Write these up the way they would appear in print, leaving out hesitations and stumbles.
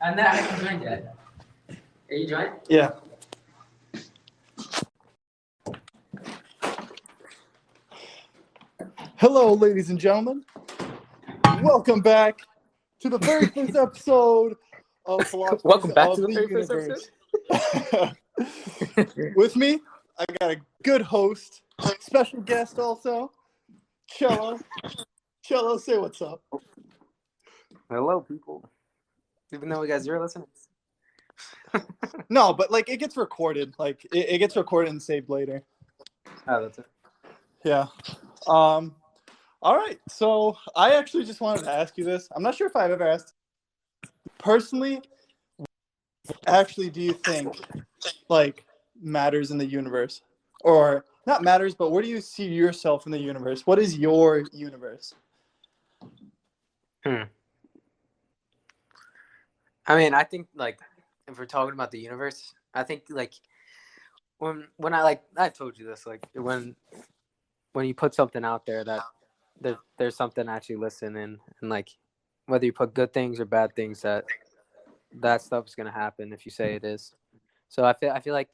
And then I haven't joined yet. Are you joined? Yeah. Hello, ladies and gentlemen. Welcome back to the very first episode of Philosophers Welcome back of to the the very first Universe. With me, I got a good host, special guest also, Cello. Cello, say what's up. Hello, people. Even though we got 0 listeners. No, but like it gets recorded. Like it gets recorded and saved later. Oh, that's it. Yeah. All right. So I actually just wanted to ask you this. I'm not sure if I've ever asked. Personally, actually, do you think like matters in the universe, or not matters, but where do you see yourself in the universe? What is your universe? I mean, I think like if we're talking about the universe, I think like when I told you this, like when you put something out there that there's something to actually listen in, and like whether you put good things or bad things, that stuff is gonna happen if you say it is. So I feel like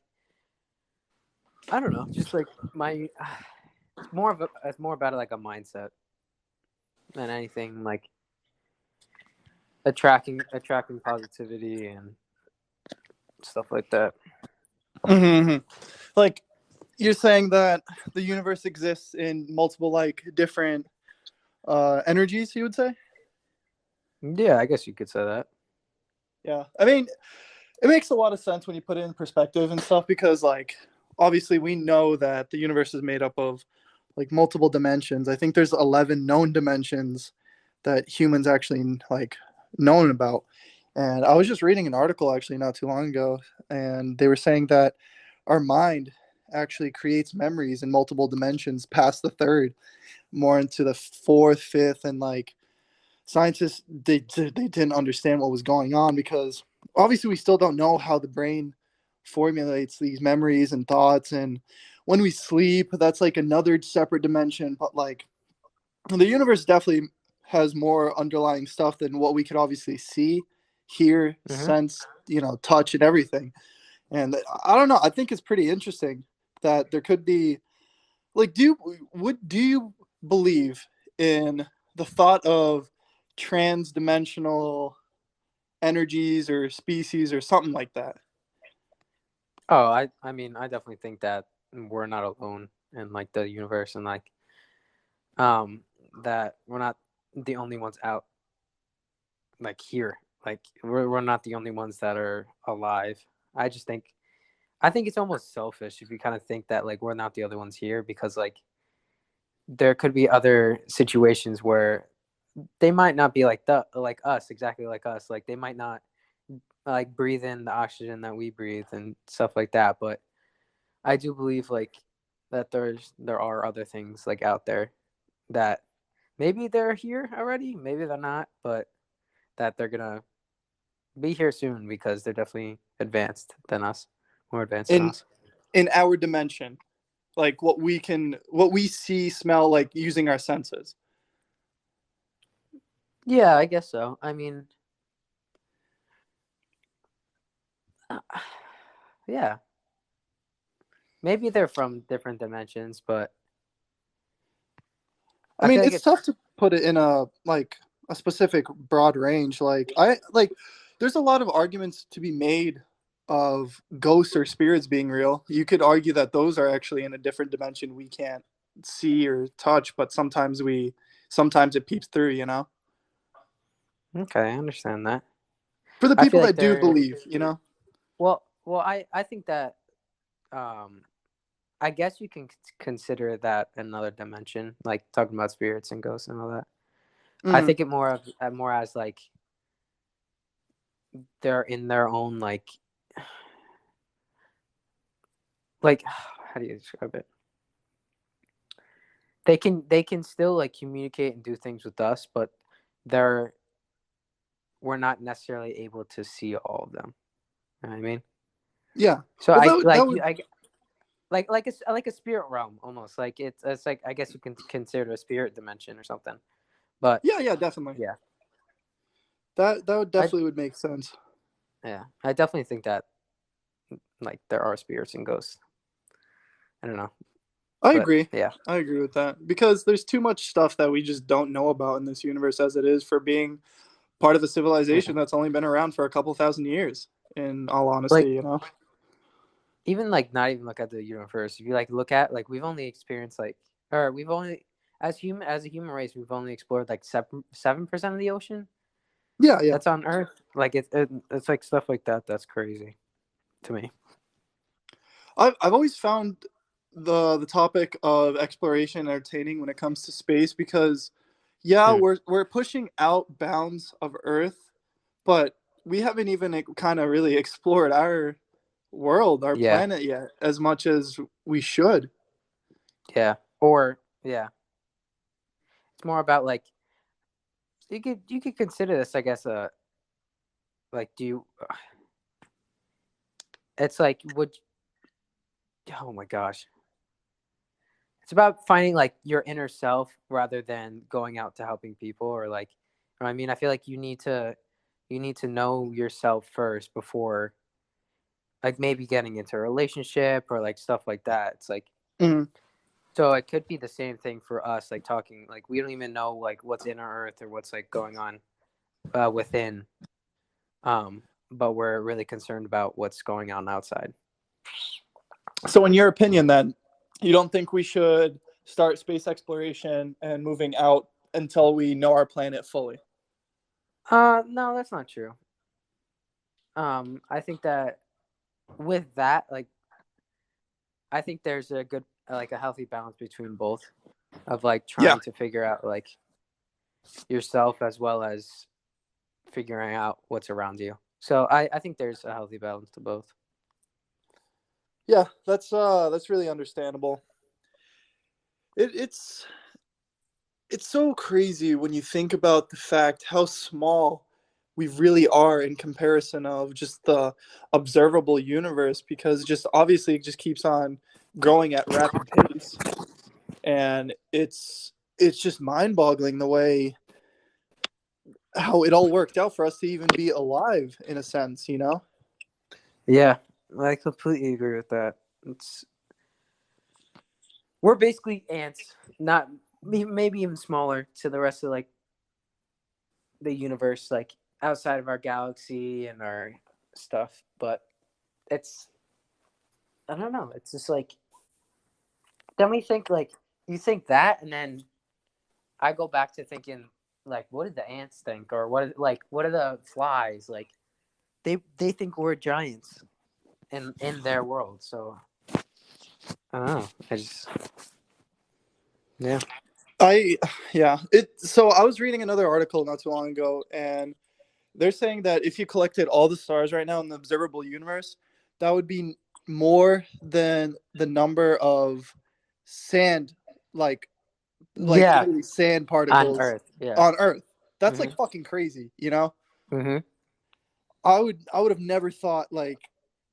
I don't know, just like it's more about like a mindset than anything, like attracting positivity and stuff like that. Mm-hmm. Like you're saying that the universe exists in multiple like different energies, you would say? Yeah, I guess you could say that. Yeah. I mean, it makes a lot of sense when you put it in perspective and stuff, because like obviously we know that the universe is made up of like multiple dimensions. I think there's 11 known dimensions that humans actually like known about. And I was just reading an article actually not too long ago, and they were saying that our mind actually creates memories in multiple dimensions past the third, more into the fourth, fifth, and like scientists they didn't understand what was going on, because obviously we still don't know how the brain formulates these memories and thoughts. And when we sleep, that's like another separate dimension. But like the universe definitely has more underlying stuff than what we could obviously see, hear, sense, touch and everything. And I don't know, I think it's pretty interesting that there could be like do you believe in the thought of trans-dimensional energies or species or something like that? Oh, I mean, I definitely think that we're not alone in like the universe, and like that we're not the only ones out like here. Like we're not the only ones that are alive. I think it's almost selfish if you kind of think that like we're not the other ones here, because like there could be other situations where they might not be like us, exactly like us. Like they might not like breathe in the oxygen that we breathe and stuff like that. But I do believe like that there are other things like out there that maybe they're here already, maybe they're not, but that they're gonna be here soon, because they're definitely more advanced than in us. in our dimension, like what we see, smell, like using our senses. Yeah, I guess so. I mean, yeah, maybe they're from different dimensions, but I mean, feel like it's tough to put it in a specific broad range. There's a lot of arguments to be made of ghosts or spirits being real. You could argue that those are actually in a different dimension we can't see or touch, but sometimes it peeps through, Okay, I understand that. For the I feel people like that do they're believe. well. I think that I guess you can consider that another dimension, like talking about spirits and ghosts and all that. I think it more as like they're in their own like how do you describe it? They can still like communicate and do things with us, but we're not necessarily able to see all of them. You know what I mean? Yeah. So Well, that would, it's like a spirit realm almost. Like it's like, I guess you can consider it a spirit dimension or something. But yeah, definitely. yeah, That would definitely would make sense. Yeah, I definitely think that like there are spirits and ghosts. I don't know, I but agree. yeah, I agree with that because there's too much stuff that we just don't know about in this universe as it is for being part of a yeah. civilization that's only been around for a couple thousand years. In all Like honesty, you know. even like not even look at the universe. If you like look at like we've only experienced like or we've only as a human race we've only explored like 7% of the ocean Yeah, yeah. that's on Earth. Like it's like stuff like that. That's crazy to me. I've always found the topic of exploration entertaining when it comes to space because yeah, Hmm. we're pushing out bounds of Earth, but we haven't even kind of really explored our world, our Yeah, planet yet as much as we should. yeah, or yeah. It's more about like you could consider this, I guess. Like do you? It's like would oh my gosh. It's about finding like your inner self rather than going out to helping people or like you know what I mean. I feel like you need to know yourself first before like maybe getting into a relationship or like stuff like that. It's like Mhm. so it could be the same thing for us like talking like we don't even know like what's in our earth or what's like going on within but we're really concerned about what's going on outside. So, in your opinion, then, you don't think we should start space exploration and moving out until we know our planet fully? No, that's not true. I think that with that like I think there's a good like a healthy balance between both of like Yeah, trying to figure out like yourself as well as figuring out what's around you. So I think there's a healthy balance to both. yeah, that's really understandable. It's it's so crazy when you think about the fact how small we really are in comparison of just the observable universe because just obviously it just keeps on growing at rapid pace and it's just mind-boggling the way how it all worked out for us to even be alive in a sense, you know? Yeah, I completely agree with that. It's we're basically ants, not maybe even smaller to the rest of like the universe, like outside of our galaxy and our stuff. But it's I don't know. It's just like then we think like you think that, and then I go back to thinking like, what did the ants think, or what are the flies like? They think we're giants in their world. So I don't know. I just yeah. I yeah, it so I was reading another article not too long ago and they're saying that if you collected all the stars right now in the observable universe, that would be more than the number of sand like Yeah, literally sand on particles Earth. Yeah. on Earth. That's like Mhm. fucking crazy, you know? Mhm. I would have never thought like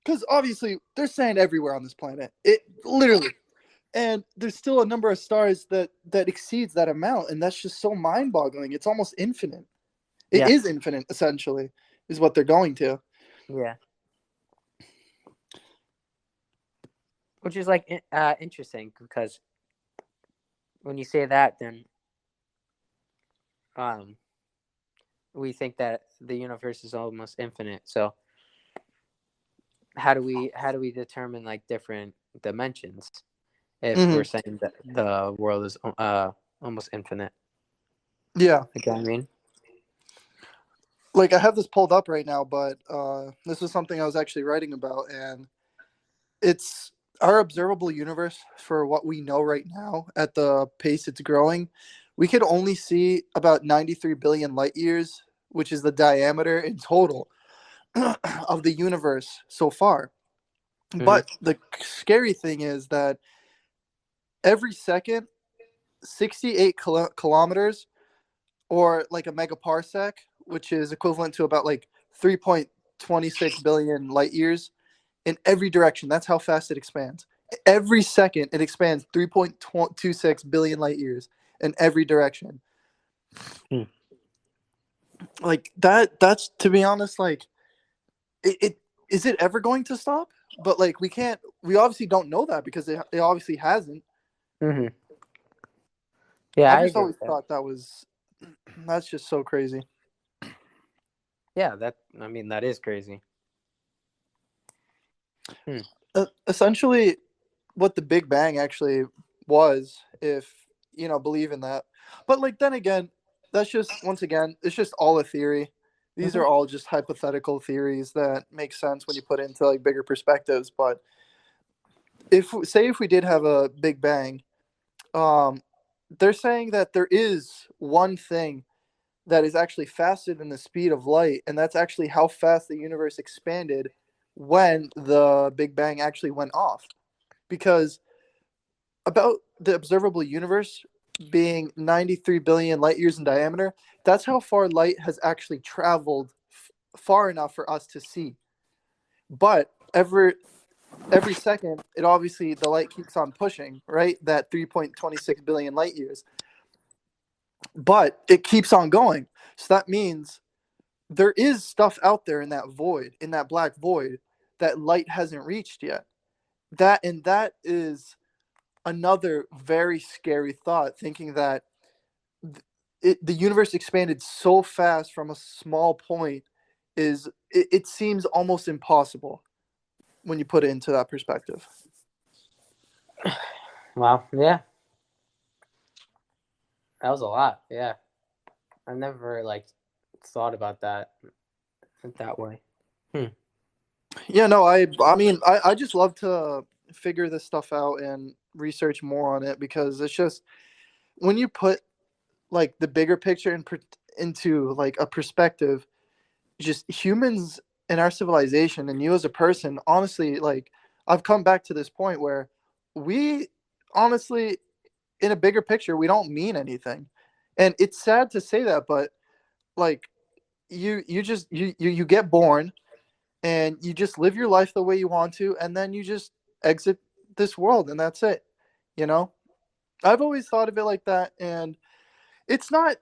because obviously there's sand everywhere on this planet. It literally and there's still a number of stars that exceeds that amount and that's just so mind-boggling. It's almost infinite. It Yeah. is infinite essentially is what they're going to. Yeah. Which is like interesting because when you say that, then um we think that the universe is almost infinite. So how do we determine like different dimensions if we're Mhm. saying that the world is almost infinite? Yeah. You know what I mean? Like I have this pulled up right now, but this is something I was actually writing about, and it's our observable universe for what we know right now at the pace it's growing. We could only see about 93 billion light years, which is the diameter in total of the universe so far. Mhm. But the scary thing is that every second, 68 kilometers or like a megaparsec, which is equivalent to about like 3.26 billion light years in every direction. That's how fast it expands. Every second, it expands 3.26 billion light years in every direction. Mm. Like that, that's to be honest, like it is it ever going to stop? But like we can't. We obviously don't know that because it obviously hasn't. Hmm. Yeah, I I just agree always with that. thought that was that's just so crazy. Yeah, that I mean that is crazy. Hmm. Essentially, what the Big Bang actually was, if believe in that. But like then again, that's just once again, it's just all a theory. These Hmm. are all just hypothetical theories that make sense when you put it into like bigger perspectives. But if we did have a Big Bang, um, they're saying that there is one thing that is actually faster than the speed of light, and that's actually how fast the universe expanded when the Big Bang actually went off. Because about the observable universe being 93 billion light years in diameter, that's how far light has actually traveled far enough for us to see. But every second, it obviously the light keeps on pushing, right? That 3.26 billion light years. But it keeps on going. So that means there is stuff out there in that void, in that black void, that light hasn't reached yet. That is another very scary thought, thinking that the universe expanded so fast from a small point it seems almost impossible when you put it into that perspective. Wow. Yeah, that was a lot. Yeah, I never like thought about that that way. Hmm. Yeah, no, I mean, I just love to figure this stuff out and research more on it because it's just when you put like the bigger picture into like a perspective, just humans in our civilization and you as a person, honestly, like I've come back to this point where we honestly, in a bigger picture, we don't mean anything. And it's sad to say that, but like you get born and you just live your life the way you want to, and then you just exit this world and that's it. You know? I've always thought of it like that, and it's not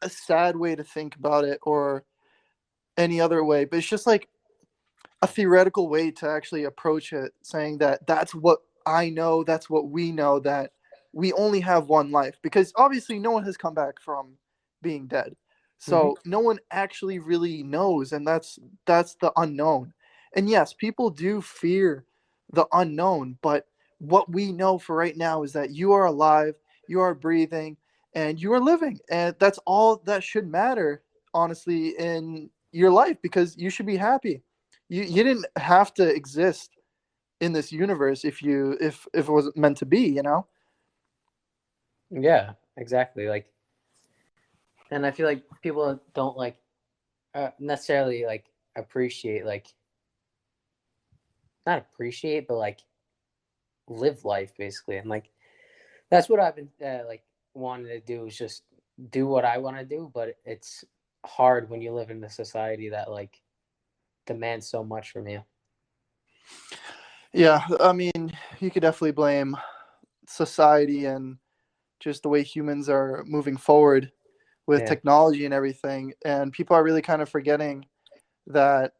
a sad way to think about it or any other way, but it's just like a theoretical way to actually approach it, saying that that's what I know, that's what we know, that we only have one life. Because obviously, no one has come back from being dead. Hmm. So no one actually really knows, and that's the unknown. And yes, people do fear the unknown, but what we know for right now is that you are alive, you are breathing, and you are living. And that's all that should matter, honestly, in your life because you should be happy. You didn't have to exist in this universe if it was meant to be, you know? Yeah, exactly. Like, and I feel like people don't like necessarily like appreciate like not appreciate, but like live life basically. And like that's what I've been like wanting to do is just do what I want to do, but it's hard when you live in a society that like demands so much from you. Yeah, I mean, you could definitely blame society and just the way humans are moving forward with Yeah. technology and everything. And people are really kind of forgetting that,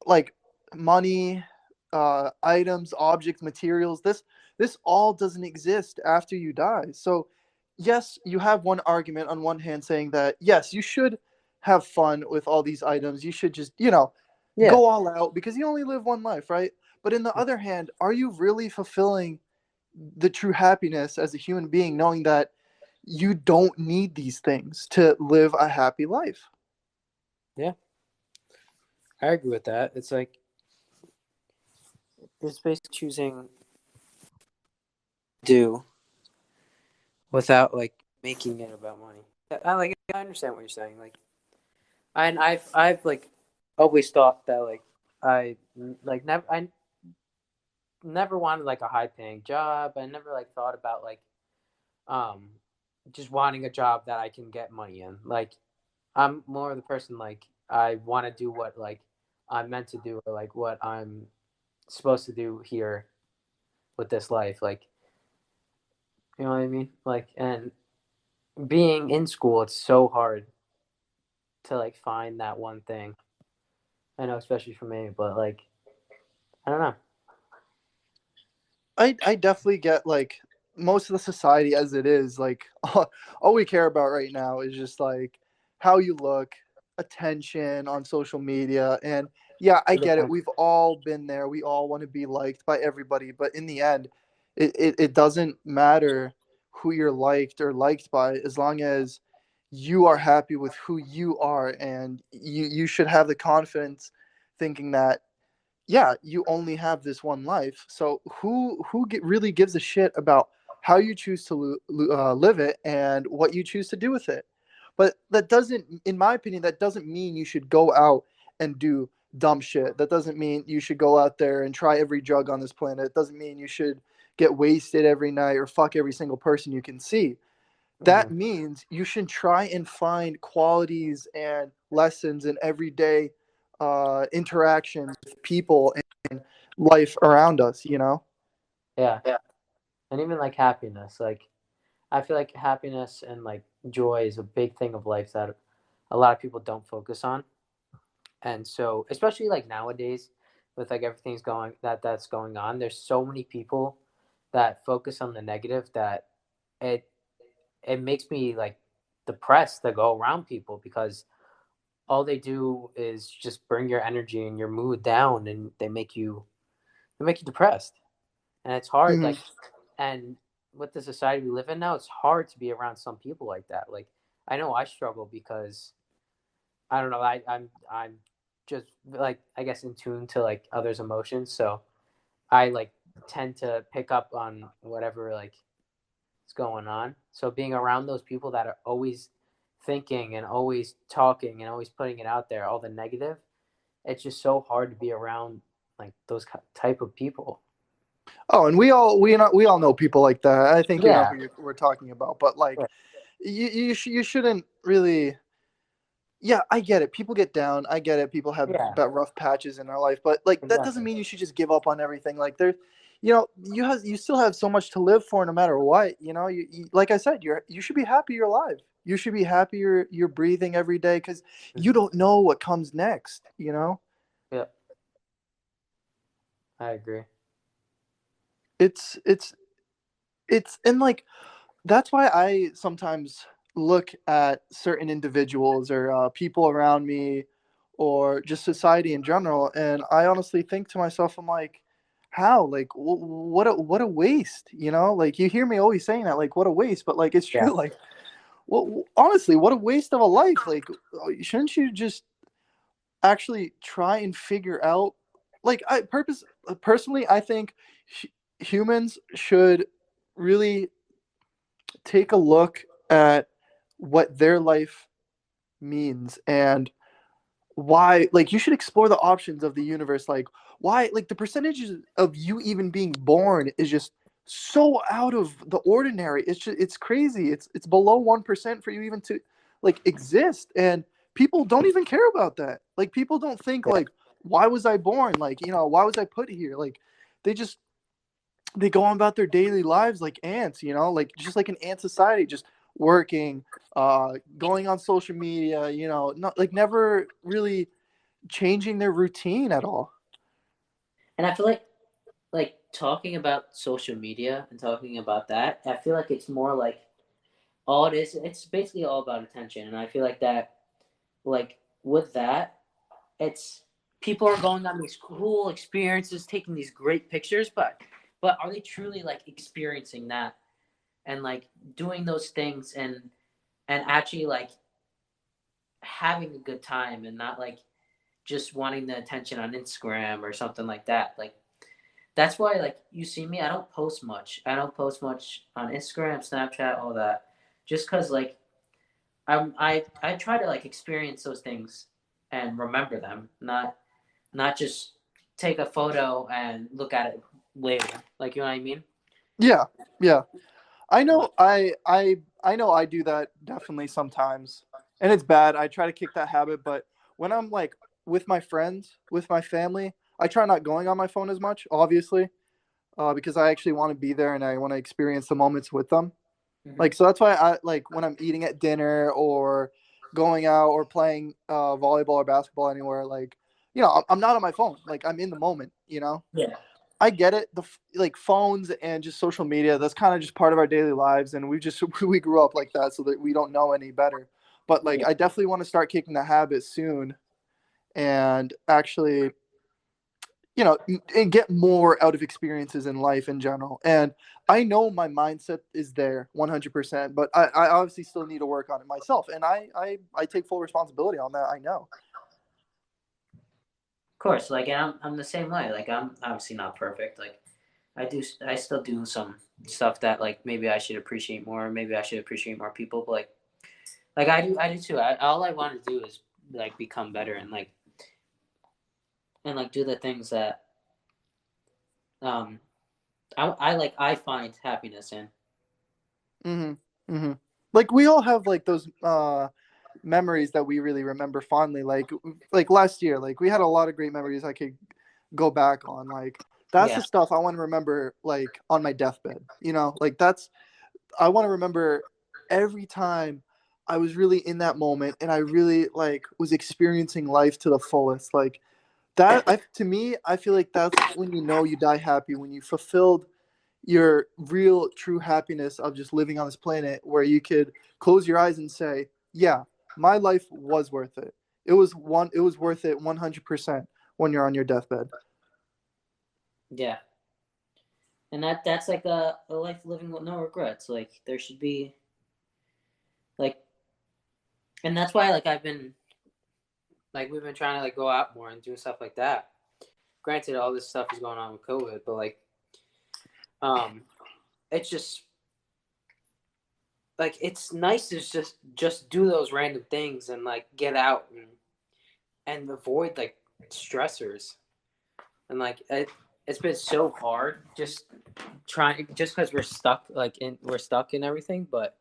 like, money, items, objects, materials, this all doesn't exist after you die. So, yes, you have one argument on one hand saying that yes, you should have fun with all these items. You should just, Yeah. go all out because you only live one life, right? But in the other hand, are you really fulfilling the true happiness as a human being, knowing that you don't need these things to live a happy life? Yeah. I agree with that. It's like it's basically choosing do without like making it about money. I understand what you're saying. Like and I've like always thought that like I never wanted like a high paying job. I never like thought about like um just wanting a job that I can get money in. Like I'm more of the person like I want to do what like I'm meant to do or like what I'm supposed to do here with this life. Like you know what I mean? Like and being in school, it's so hard to like find that one thing. I know, especially for me, but like I don't know. I definitely get like most of the society as it is, like all we care about right now is just like how you look, attention on social media. And yeah, I get it. We've all been there. We all want to be liked by everybody, but in the end, it doesn't matter who you're liked or liked by, as long as you are happy with who you are. And you should have the confidence thinking that, yeah, you only have this one life. So really gives a shit about how you choose to live it and what you choose to do with it? But that doesn't, in my opinion, that doesn't mean you should go out and do dumb shit. That doesn't mean you should go out there and try every drug on this planet. It doesn't mean you should get wasted every night or fuck every single person you can see. That Hmm. means you should try and find qualities and lessons in everyday interactions with people and life around us, you know? Yeah, Yeah. and even like happiness. Like I feel like happiness and like joy is a big thing of life that a lot of people don't focus on. And so, especially like nowadays, with like everything's that's going on, there's so many people that focus on the negative that it it makes me like depressed to go around people because all they do is just bring your energy and your mood down, and they make you depressed. And it's hard, Hmm. like, and with the society we live in now, it's hard to be around some people like that. Like, I know I struggle because I don't know. I'm just like I guess in tune to like others' emotions, so I like tend to pick up on whatever like is going on. So being around those people that are always thinking and always talking and always putting it out there, all the negative, it's just so hard to be around like those type of people. Oh, and we all know people like that. I think you know Yeah, we're talking about, but like yeah, you shouldn't really. Yeah, I get it. People get down. I get it. People have yeah, rough patches in their life, but like that doesn't exactly. mean you should just give up on everything. Like there, you still have so much to live for, no matter what. Like I said, you should be happy you're alive. You should be happy you're breathing every day because you Mhm. don't know what comes next. Yeah, I agree. It's it's it's and like that's why I sometimes look at certain individuals or people around me or just society in general, and I honestly think to myself, I'm like, how? Like, what a waste, Like, you hear me always saying that, like, what a waste, but like, it's Yeah, true. Like, honestly, what a waste of a life. Like, shouldn't you just actually try and figure out, like, personally, I think humans should really take a look at what their life means and why, like, you should explore the options of the universe, like why, like, the percentages of you even being born is just so out of the ordinary. It's crazy. It's below 1% for you even to like exist, and people don't even care about that. Like, people don't think yeah, like, why was I born, like, why was I put here, like they just they go on about their daily lives like ants, like just like an ant society, just working, going on social media, not like never really changing their routine at all. and I feel like talking about social media and talking about that, I feel like it's more like all it is. It's basically all about attention, and I feel like that, like with that, it's people are going on these cool experiences, taking these great pictures, but are they truly like experiencing that and like doing those things and actually like having a good time and not like just wanting the attention on Instagram or something like that. Like that's why like you see me, I don't post much. I don't post much on Instagram, Snapchat, all that. Just cause like I try to like experience those things and remember them, not just take a photo and look at it later. Like you know what I mean? Yeah, yeah. I So, know I know I do that definitely sometimes. And it's bad. I try to kick that habit, but when I'm like with my friends, with my family, I try not going on my phone as much, obviously, because I actually want to be there and I want to experience the moments with them. mhm. Like, so that's why I like when I'm eating at dinner or going out or playing volleyball or basketball anywhere, like you know, I'm not on my phone. Like I'm in the moment, you know. Yeah. I get it. Like phones and just social media, that's kind of just part of our daily lives, and we just we grew up like that, so that we don't know any better. But like, Yeah. I definitely want to start kicking the habit soon, and actually, you know, and get more out of experiences in life in general. And I know my mindset is there 100%, but I obviously still need to work on it myself, and I take full responsibility on that. I know. Of course, like, and I'm the same way. Like, I'm obviously not perfect. Like, I still do some stuff that like maybe I should appreciate more. Maybe I should appreciate more people. But like I do too. All I want to do is like become better and like do the things that um I find happiness in. Mm-hmm. Mm-hmm. Like we all have like those memories that we really remember fondly. Like last year, like we had a lot of great memories I could go back on. Like that's Yeah, the stuff I want to remember like on my deathbed. You know, like that's I want to remember every time I was really in that moment and I really like was experiencing life to the fullest. Like that I to me, I feel like that's when you know you die happy, when you fulfilled your real true happiness of just living on this planet, where you could close your eyes and say, yeah, my life was worth it. It was worth it 100% when you're on your deathbed. yeah, and that's like a life living with no regrets. Like there should be like, and that's why like I've been like we've been trying to like go out more and do stuff like that. Granted, all this stuff is going on with COVID, but like um, it's just like it's nice to just do those random things and like get out and avoid like stressors and like it's been so hard just trying just because we're stuck in everything, but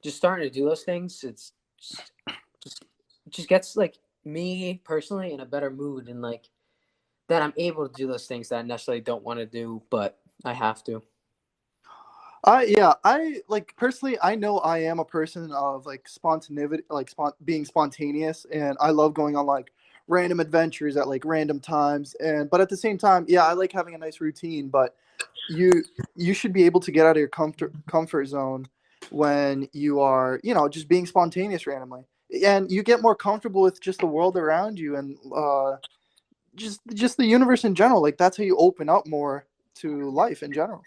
just starting to do those things, it's just it just gets like me personally in a better mood and like that I'm able to do those things that I necessarily don't want to do, but I have to. I like personally, I know I am a person of like spontaneity, like being spontaneous, and I love going on like random adventures at like random times. And but at the same time, yeah, I like having a nice routine. But you you should be able to get out of your comfort zone when you are, you know, just being spontaneous randomly, and you get more comfortable with just the world around you, and just the universe in general. Like that's how you open up more to life in general.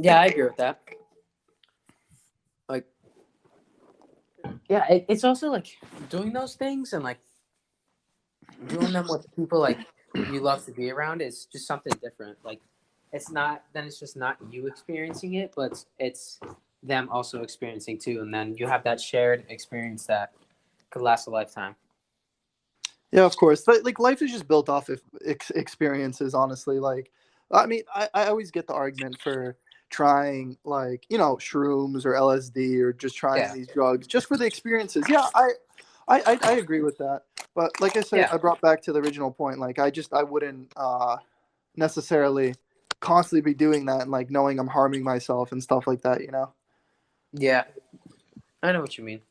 Yeah, I agree with that. Like, yeah, it's also like doing those things and like doing them with people like you love to be around is just something different. Like, it's not then it's just not you experiencing it, but it's them also experiencing too, and then you have that shared experience that could last a lifetime. Yeah, of course. Like life is just built off of experiences. Honestly, like I mean, I always get the argument for trying like, you know, shrooms or LSD or just trying Yeah, these drugs just for the experiences. Yeah, I agree with that. But like I said, yeah, I brought back to the original point. Like I wouldn't necessarily constantly be doing that and like knowing I'm harming myself and stuff like that. You know. yeah. I know what you mean,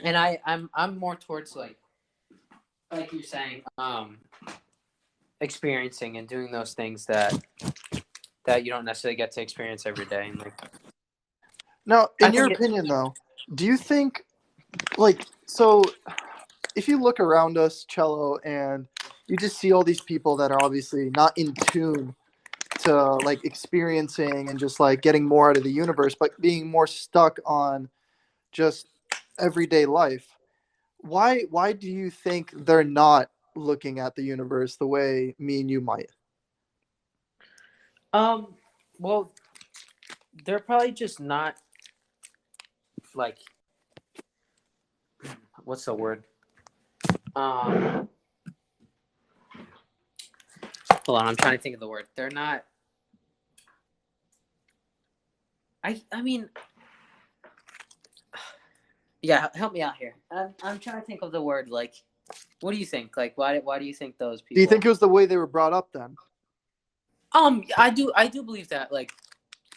and I'm more towards like you're saying, experiencing and doing those things that you don't necessarily get to experience every day, and like Now, I in your think it. opinion, though, do you think like so? If you look around us, Cello, and you just see all these people that are obviously not in tune to like experiencing and just like getting more out of the universe, but being more stuck on just everyday life. Why do you think they're not looking at the universe the way me and you might? Um, well, they're probably just not like what's the word? Um, hold on, I'm trying to think of the word. They're not. I mean, yeah. Help me out here. I'm trying to think of the word. Like, what do you think? Like, why do you think those Do you people? think it was the way they were brought up then? I do believe that like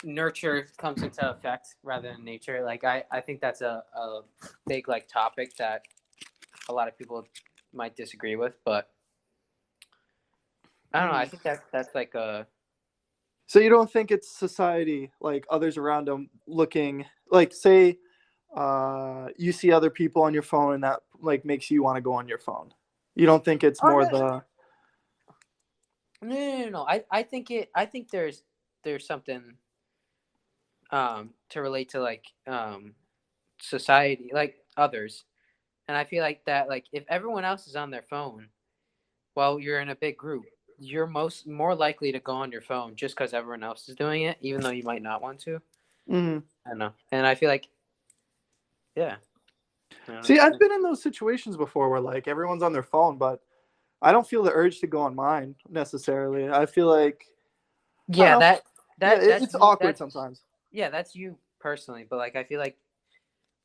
nurture comes into effect rather than nature. Like I think that's a big like topic that a lot of people might disagree with, but I don't know. I think that's like a So you don't think it's society, like others around them, looking like, say, you see other people on your phone, and that like makes you want to go on your phone. You don't think it's oh more no the no. I think there's something to relate to like society, like others, and I feel like that like if everyone else is on their phone while you're in a big group, you're more likely to go on your phone just because everyone else is doing it, even though you might not want to. Mhm. I don't know, and I feel like yeah. I don't See, I've know. been in those situations before where like everyone's on their phone, but I don't feel the urge to go on mine necessarily. I feel like I don't Yeah, know. Yeah, that's it's you. awkward sometimes. Yeah, that's you personally, but like I feel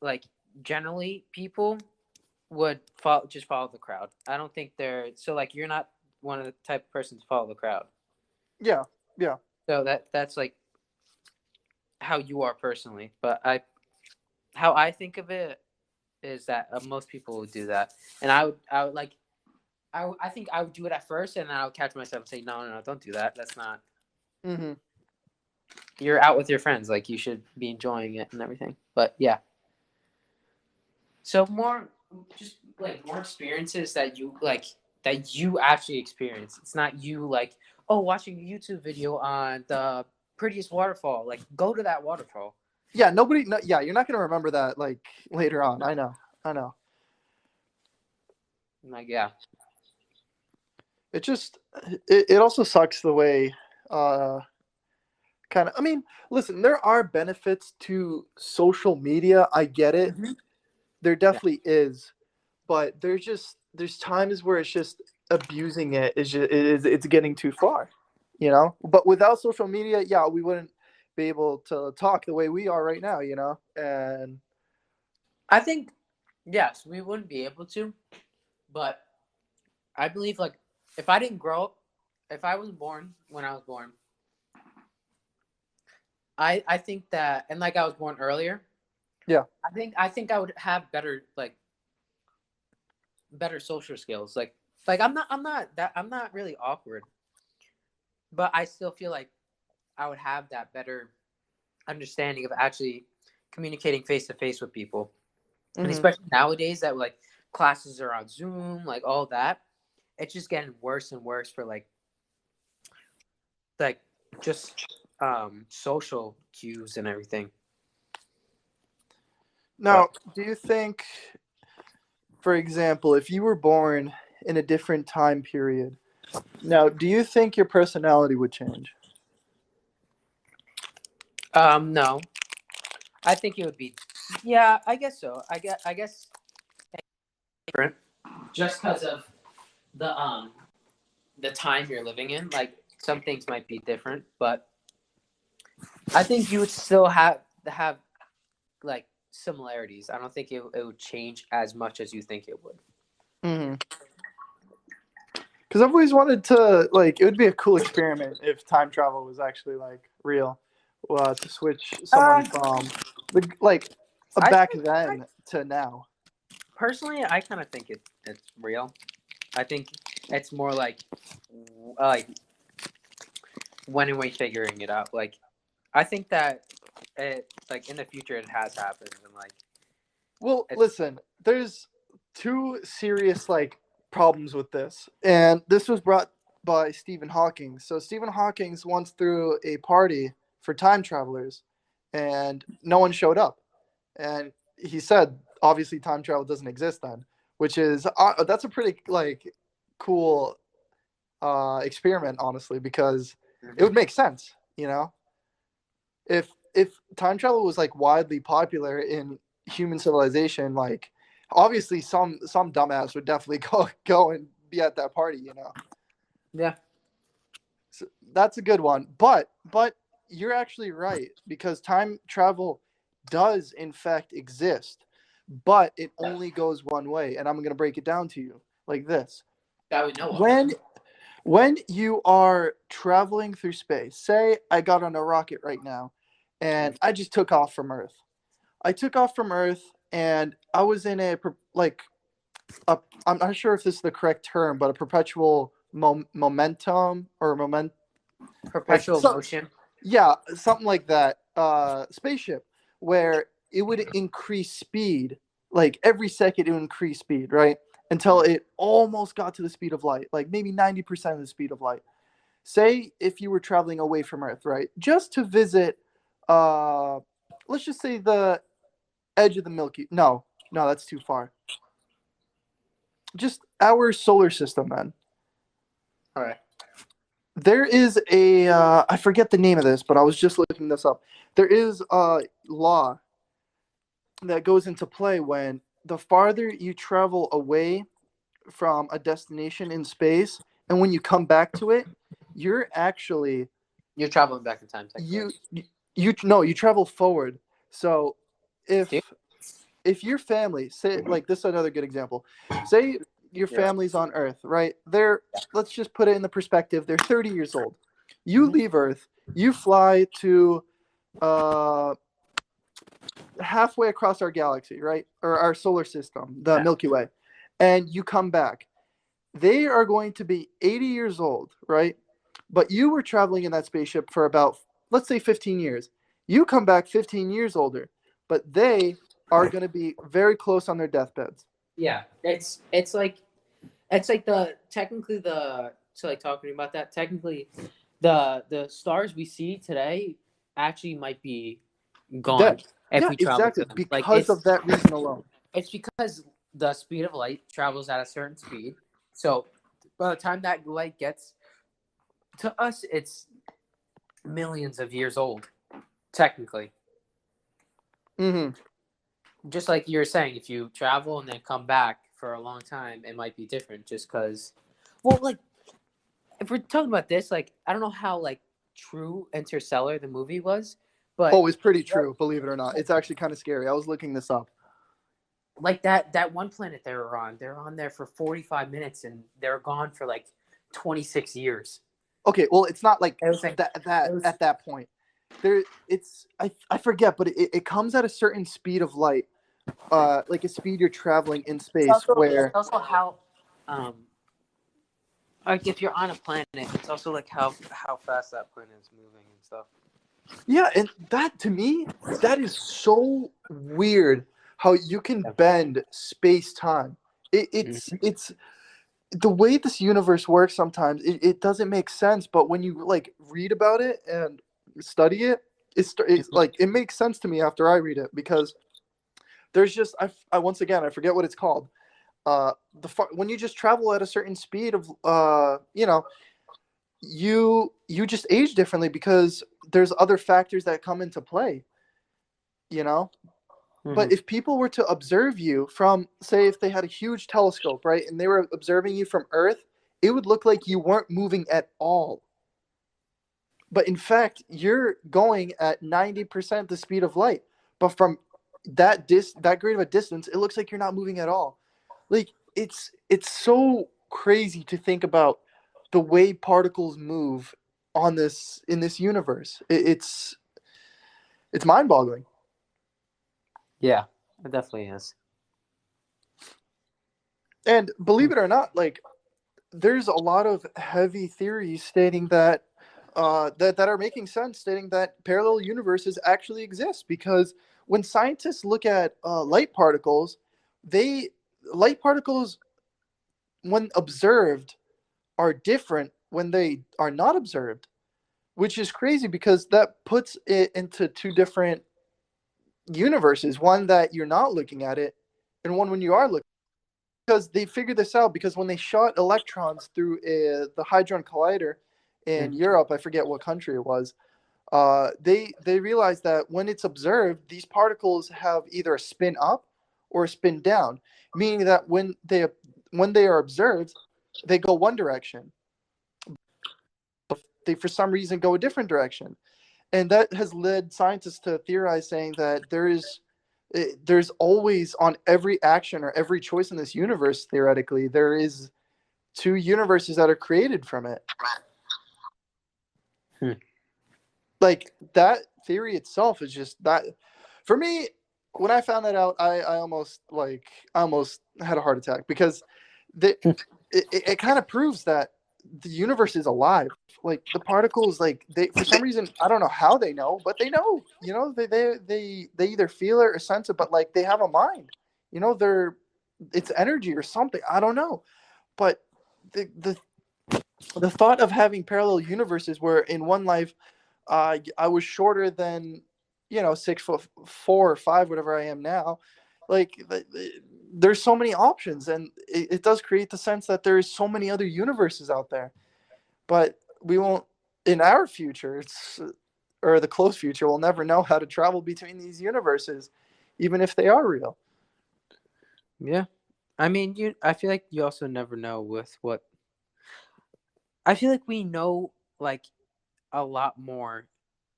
like generally people would just follow the crowd. I don't think they're so like you're not one of the type of person to follow the crowd. Yeah, yeah. So that's like how you are personally. But how I think of it is that most people would do that, and I would like I think I would do it at first, and then I would catch myself and say no, don't do that. That's not. Hmm. You're out with your friends, like you should be enjoying it and everything. But yeah, so more just like more experiences that you actually experience. It's not you like oh watching a YouTube video on the prettiest waterfall. Like go to that waterfall. Yeah, nobody. No, yeah, you're not gonna remember that like later on. No, I know. I know. like yeah. It just it also sucks the way uh kind of. I mean, listen, there are benefits to social media. I get it. Mm-hmm. There Yeah, definitely is, but there's times where it's just abusing it is just it's getting too far, you know. But without social media, yeah, we wouldn't be able to talk the way we are right now, you know. And I think yes, we wouldn't be able to, but I believe like if I didn't grow up, if I wasn't born when I was born, I think that and like I was born earlier. yeah, I think I would have better social skills. Like I'm not really awkward, but I still feel like I would have that better understanding of actually communicating face to face with people. And hmm, especially nowadays that like classes are on Zoom, like all that, it's just getting worse and worse for like just social cues and everything. now But do you think, for example, if you were born in a different time period, now do you think your personality would change? no. I think it would be yeah, I guess so. I guess different just because of the time you're living in. Like some things might be different, but I think you would still have like similarities. I don't think it would change as much as you think it would. Hmm. Because I've always wanted to, like, it would be a cool experiment if time travel was actually like real, to switch someone Uh, from the like I back then to now. personally, I kind of think it's real. I think it's more like when are we figuring it out? Like I think that it like in the future it has happened and like Well, it's listen, there's two serious like problems with this, and this was brought by Stephen Hawking. So Stephen Hawking once threw a party for time travelers, and no one showed up. And he said, obviously, time travel doesn't exist then, which is that's a pretty like cool experiment, honestly, because it would Mhm. make sense, you know, if time travel was like widely popular in human civilization, like obviously some dumbass would definitely go and be at that party, you know. Yeah. So that's a good one, but you're actually right because time travel does in fact exist, but it only goes one way, and I'm going to break it down to you like this. That we know of. When when you are traveling through space, say I got on a rocket right now and I just took off from Earth. I took off from Earth and I was in a like I'm not sure if this is the correct term, but a perpetual momentum or like Perpetual so, motion. yeah, something like that. Spaceship where it would increase speed, like every second it would increase speed, right? Until it almost got to the speed of light, like maybe 90% of the speed of light. Say if you were traveling away from Earth, right? Just to visit, uh, let's just say the edge of the Milky. No, that's too far. Just our solar system, then. All right. There is a I forget the name of this, but I was just looking this up. There is a law that goes into play when the farther you travel away from a destination in space, and when you come back to it, you're actually You're traveling back in time, technically. you no, you travel forward. So Dude, if your family, say, like, this is another good example. Say your you're right. family's on Earth, right? They're, let's just put it in the perspective, they're 30 years old. You Mhm. leave Earth, you fly to uh halfway across our galaxy, right? Or our solar system, the Yeah. Milky Way. And you come back. They are going to be 80 years old, right? But you were traveling in that spaceship for about, let's say, 15 years. You come back 15 years older, but they are going to be very close on their deathbeds. Yeah. It's like the technically the so like talking about that technically the stars we see today actually might be gone Dead. if Yeah, we travel exactly. to them. Like Because of that reason alone. it's because the speed of light travels at a certain speed. So by the time that light gets to us, it's millions of years old, technically. Mm-hmm. Just like you were saying, if you travel and then come back for a long time, it might be different. Just because, well, like if we're talking about this, like I don't know how like true Interstellar the movie was, but Oh, it's pretty what true, believe it or not. It's actually kind of scary. I was looking this up. like that one planet they're on there for 45 minutes and they're gone for like 26 years. Okay, well, it's not like It was like it that was at that point. There, it's I forget, but it comes at a certain speed of light, like a speed you're traveling in space. it's Where also how um like if you're on a planet, it's also like how fast that planet is moving and stuff. yeah, and that to me, that is so weird how you can Yeah. bend space time. It's the way this universe works. Sometimes it doesn't make sense, but when you like read about it and study it, it's Mhm. like it makes sense to me after I read it because there's just I once again I forget what it's called. When you just travel at a certain speed of you just age differently because there's other factors that come into play. You know, but Mhm. if people were to observe you from, say, if they had a huge telescope, right, and they were observing you from Earth, it would look like you weren't moving at all. But in fact, you're going at 90% the speed of light. But from that great of a distance, it looks like you're not moving at all. Like it's so crazy to think about the way particles move on this in this universe. It's mind-boggling. Yeah, it definitely is. And believe it or not, like there's a lot of heavy theories stating that that are making sense, stating that parallel universes actually exist. Because when scientists look at they light particles when observed are different when they are not observed, which is crazy because that puts it into two different universes: one that you're not looking at it, and one when you are looking. Because they figured this out because when they shot electrons through the Hadron Collider in Mhm. Europe, I forget what country it was. They realized that when it's observed, these particles have either a spin up or a spin down, meaning that when they are observed, they go one direction. They for some reason go a different direction, and that has led scientists to theorize saying that there's always on every action or every choice in this universe, theoretically there is two universes that are created from it. Hmm. Like that theory itself is just that, for me, when I found that out, I almost had a heart attack because the it kind of proves that the universe is alive. Like the particles, like they for some reason I don't know how they know, but they know. You know, they either feel it or sense it, but like they have a mind. You know, it's energy or something. I don't know, but the the the thought of having parallel universes where in one life I was shorter than 6'4" or 5", whatever I am now. Like there's so many options, and it does create the sense that there is so many other universes out there. But we won't in our future, or the close future, we'll never know how to travel between these universes, even if they are real. Yeah. I mean, I feel like you also never know with what. I feel like we know like a lot more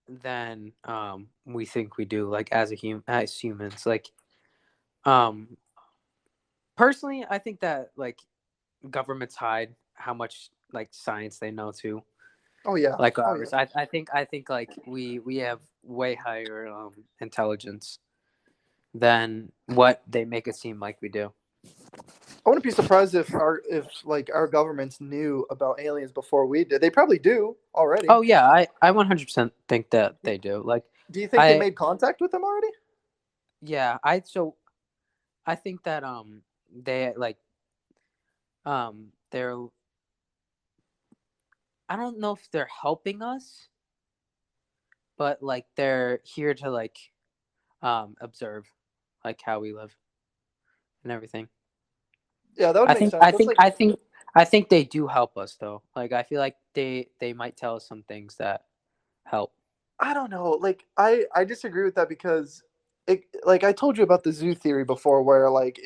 than we think we do, like as humans. Like um personally, I think that like governments hide how much like science they know too. Oh yeah, Like oh yeah. ours. I think like we have way higher intelligence than what they make it seem like we do. I wouldn't be surprised if our governments knew about aliens before we did. They probably do already. Oh yeah, I 100% think that they do. Like Do you think they I made contact with them already? yeah, I think that they like they're I don't know if they're helping us, but like they're here to like observe like how we live and everything. Yeah, that would I make think sense. I That's think like I think I think they do help us though. Like I feel like they might tell us some things that help. I don't know. Like I disagree with that because like I told you about the zoo theory before, where like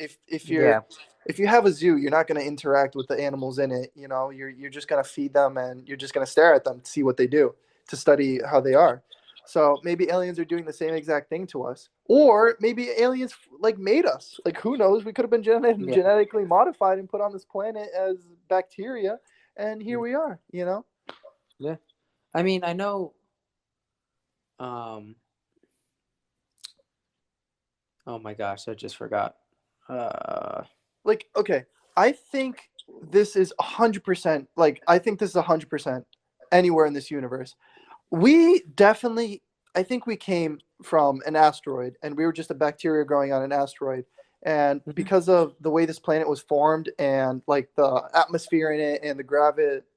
Yeah. if you have a zoo, you're not going to interact with the animals in it. You know, you're just going to feed them and you're just going to stare at them to see what they do, to study how they are. So maybe aliens are doing the same exact thing to us, or maybe aliens like made us. Like who knows? We could have been Yeah. genetically modified and put on this planet as bacteria, and here Mm. we are. You know. Yeah. I mean, I know um oh my gosh, I just forgot. Uh Like okay, I think this is 100%, like I think this is 100% anywhere in this universe. We definitely, I think we came from an asteroid and we were just a bacteria growing on an asteroid, and mhm. because of the way this planet was formed and like the atmosphere in it and the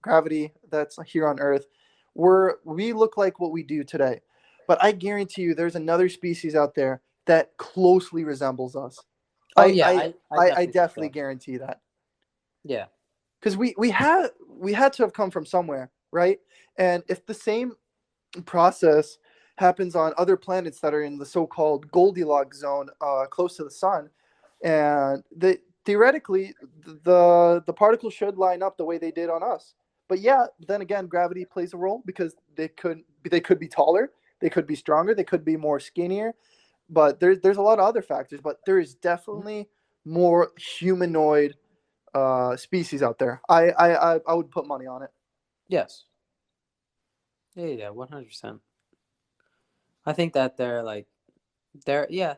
gravity that's here on earth, we look like what we do today. But I guarantee you there's another species out there that closely resembles us. Oh I yeah, I I I definitely think definitely so. guarantee that Yeah. because we had to have come from somewhere, right? And if the same process happens on other planets that are in the so-called Goldilocks zone, close to the sun, and theoretically the particles should line up the way they did on us. But yeah, then again, gravity plays a role because they could be taller, they could be stronger, they could be more skinnier, but there's a lot of other factors. But there is Mhm. definitely more humanoid species out there. I would put money on it. Yes. Yeah, yeah, 100%. I think that they're yeah,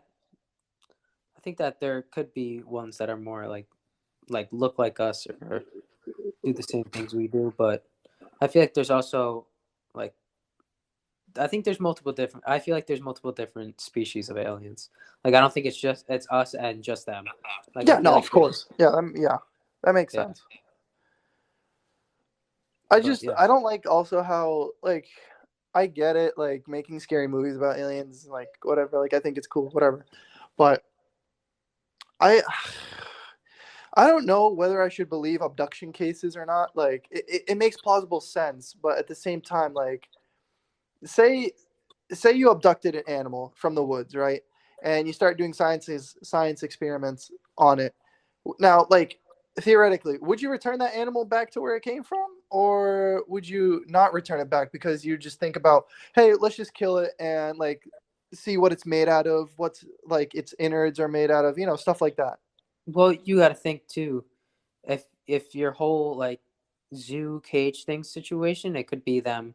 I think that there could be ones that are more like look like us or do the same things we do, but I feel like there's also like I think there's multiple different I feel like there's multiple different species of aliens. Like I don't think it's us and just them. Like I Yeah, feel no, like of there's course. Yeah, yeah, that makes yeah, sense. I but just yeah. I don't like also how like I get it, like making scary movies about aliens, like whatever. Like I think it's cool, whatever. But I I don't know whether I should believe abduction cases or not. Like it makes plausible sense, but at the same time, like say say you abducted an animal from the woods, right? And you start doing science experiments on it. Now, like theoretically, would you return that animal back to where it came from, or would you not return it back because you just think about, hey, let's just kill it and like see what it's made out of, what's like its innards are made out of, stuff like that. Well, you got to think too. If your whole like zoo cage thing situation, it could be them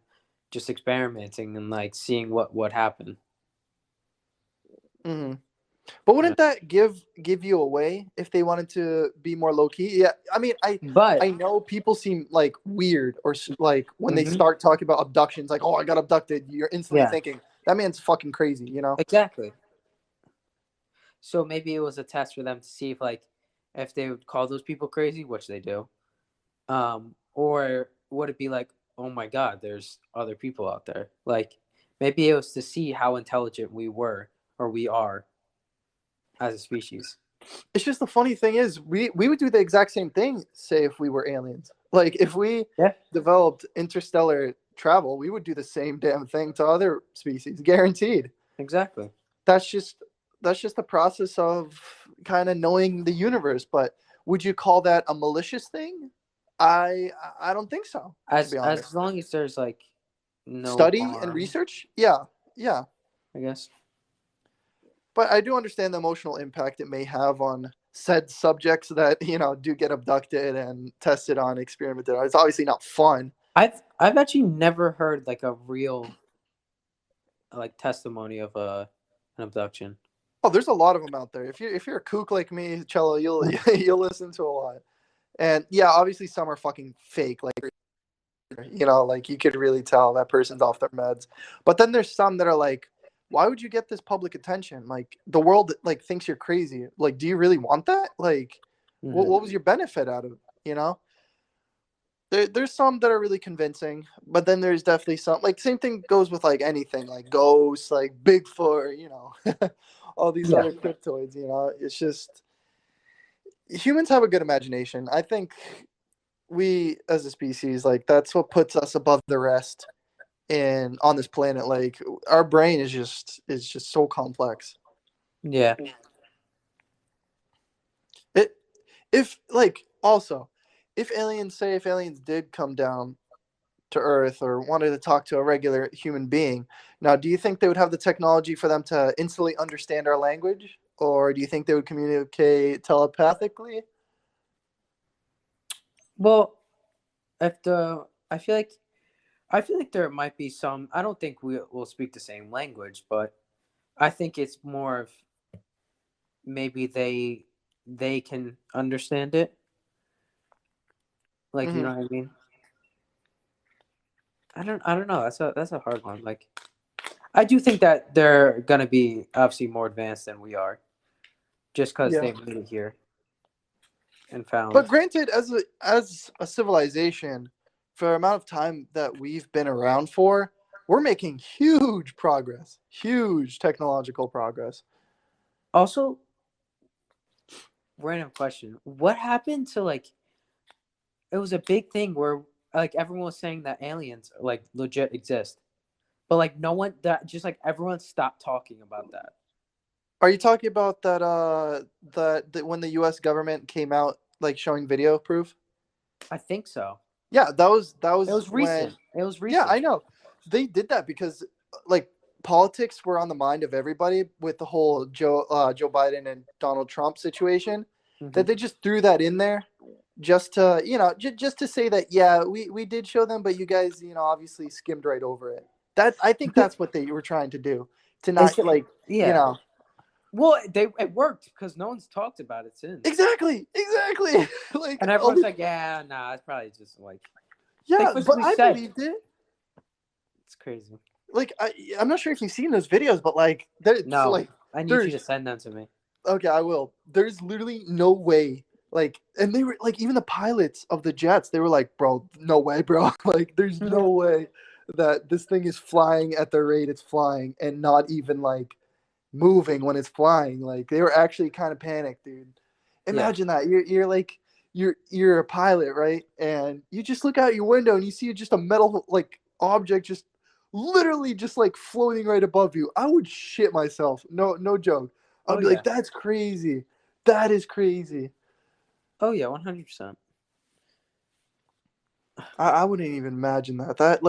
just experimenting and like seeing what would happen. Hmm. But Yeah. wouldn't that give you away if they wanted to be more low key? Yeah, I mean, But I know people seem like weird or like when they hmm start talking about abductions, like, oh, I got abducted. You're instantly yeah, thinking that man's fucking crazy, you know? exactly. So maybe it was a test for them to see if they would call those people crazy, which they do. Or would it be like, oh my God, there's other people out there? Like maybe it was to see how intelligent we were or we are as a species. It's just the funny thing is we would do the exact same thing, say if we were aliens. Like if we Yeah, developed interstellar travel, we would do the same damn thing to other species, guaranteed. exactly. That's just that's just the process of kind of knowing the universe. But would you call that a malicious thing? I don't think so, to be As honest. long as there's like no Study and harm, research, yeah, yeah. I guess. But I do understand the emotional impact it may have on said subjects that do get abducted and tested on, experimented on. It's obviously not fun. I've actually never heard like a real like testimony of an abduction. Oh, there's a lot of them out there. If you're a kook like me, Cello, you'll you'll listen to a lot. And yeah, obviously some are fucking fake. Like you could really tell that person's off their meds. But then there's some that are like, why would you get this public attention? Like the world like thinks you're crazy. Like, do you really want that? Like, what Hmm. what was your benefit out of it? There's some that are really convincing, but then there's definitely some like same thing goes with like anything like ghosts, like Bigfoot, all these Yeah. other cryptoids. It's just humans have a good imagination. I think we as a species, like that's what puts us above the rest in on this planet. Like our brain is just so complex. Yeah. It if like also if aliens did come down to Earth or wanted to talk to a regular human being, now do you think they would have the technology for them to instantly understand our language, or do you think they would communicate telepathically? Well, if the I feel like there might be some. I don't think we will speak the same language, but I think it's more of maybe they can understand it. Like you Hmm. know what I mean? I don't know. That's a hard one. Like I do think that they're gonna be obviously more advanced than we are, just because Yeah. they made it here and But found. granted, as a civilization, for the amount of time that we've been around for, we're making huge progress, huge technological progress. Also, random question: what happened to like? It was a big thing where like everyone was saying that aliens like legit exist, but like no one that just like everyone stopped talking about that. Are you talking about that when the U.S. government came out like showing video proof? I think so. Yeah, that It was was when. recent. It was Yeah, recent. I know. They did that because like politics were on the mind of everybody with the whole Joe Biden and Donald Trump situation. Hmm. That they just threw that in there just to just to say that yeah we did show them, but you guys obviously skimmed right over it. That I think that's what they were trying to do, to Is not that, like you yeah. know Well, it worked because no one's talked about it since, exactly like and all everyone's this, like, "Yeah, nah, it's probably just like they yeah, but physically I said believed it. it's crazy." Like I'm not sure if you've seen those videos, but like there's No, like I need you to there's send them to me. okay, I will. There's literally no way. Like, and they were like, even the pilots of the jets, they were like, bro, no way, bro. Like, there's no way that this thing is flying at the rate it's flying and not even like moving when it's flying. Like, they were actually kind of panicked, dude. Yeah. Imagine that. You're like, you're a pilot, right? And you just look out your window and you see just a metal like object just literally just like floating right above you. I would shit myself. No joke. Oh I'd be yeah. like, that's crazy. That is crazy. Oh yeah. 100%. I wouldn't even imagine that. That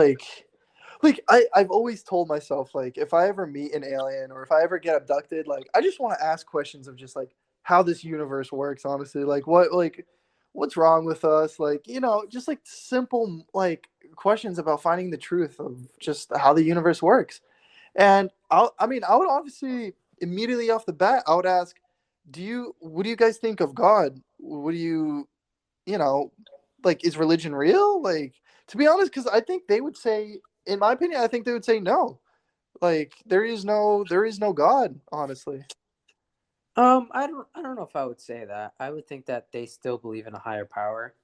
I've always told myself like if I ever meet an alien or if I ever get abducted, like I just want to ask questions of just like how this universe works, honestly. What's wrong with us? Like, just like simple like questions about finding the truth of just how the universe works. And I mean, I would obviously immediately off the bat, I would ask, what do you guys think of God? What do you, like, is religion real? Like, to be honest, because I think they would say, in my opinion, I think they would say no. Like, there is no God, honestly. I don't know if I would say that. I would think that they still believe in a higher power.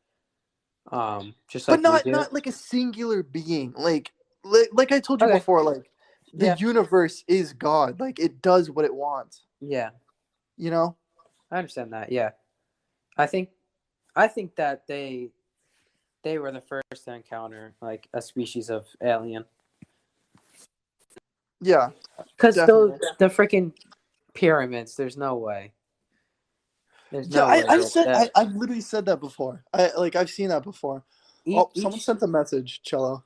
Just But like we not do. not like a singular being. Like I told you Okay. before, like the Yeah. universe is God. Like it does what it wants. Yeah. You know? I understand that. Yeah. I think that they were the first to encounter like a species of alien. Yeah, Because definitely. the freaking pyramids, there's no way. There's Yeah, no way that I've literally said that before. I've seen that before. Oh, someone each sent a message, Cello.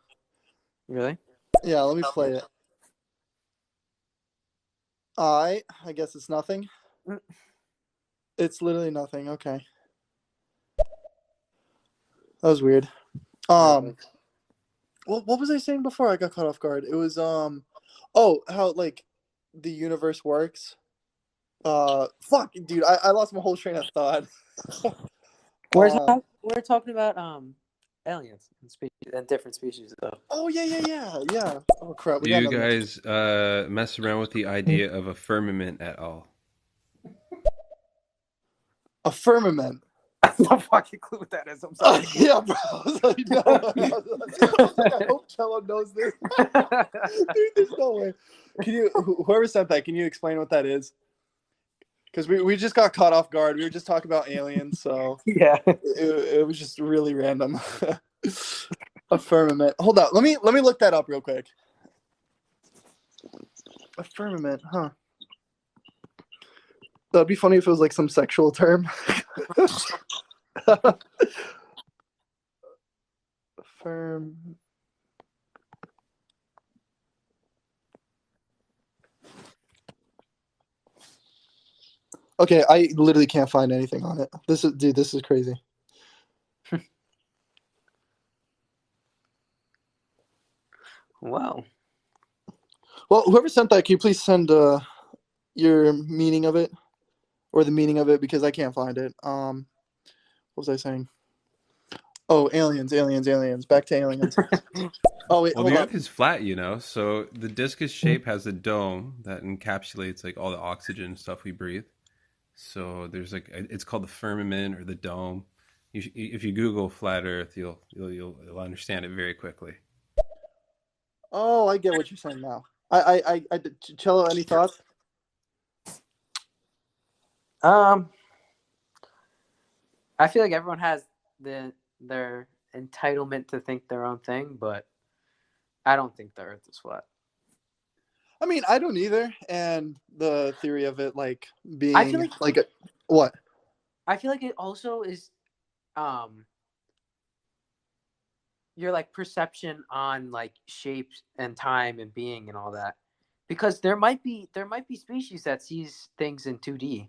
really. Yeah, let me play it. I guess it's nothing. Mm. It's literally nothing. Okay. That was weird. Really? What was I saying before I got caught off guard? It was oh, how like the universe works. Fuck, dude, I lost my whole train of thought. um We're talking about aliens and species and different species though. oh yeah. Oh crap, Do we got you another message. guys mess around with the idea of a firmament at all? A firmament. No fucking clue what that is. I'm sorry. Yeah, bro. I was like, no. I hope Cello knows this. Dude, there's no way. Can you, whoever sent that, can you explain what that is? Because we just got caught off guard. We were just talking about aliens, so Yeah. it was just really random. A firmament. Hold on. Let me look that up real quick. A firmament, huh? That'd be funny if it was like some sexual term. Firm. Okay, I literally can't find anything on it. This is crazy. Wow. Well, whoever sent that, can you please send your meaning of it, or the meaning of it, because I can't find it. What was I saying? Oh, aliens. Back to aliens. Oh wait, Well, hold the on. Earth is flat, so the discus shape has a dome that encapsulates like all the oxygen and stuff we breathe. So there's like it's called the firmament or the dome. If you Google flat Earth, you'll understand it very quickly. Oh, I get what you're saying now. I Cello, any thoughts? I feel like everyone has their entitlement to think their own thing, but I don't think the Earth is flat. I mean, I don't either. And the theory of it, like being I feel like what? I feel like it also is your like perception on like shapes and time and being and all that. Because there might be species that sees things in 2D.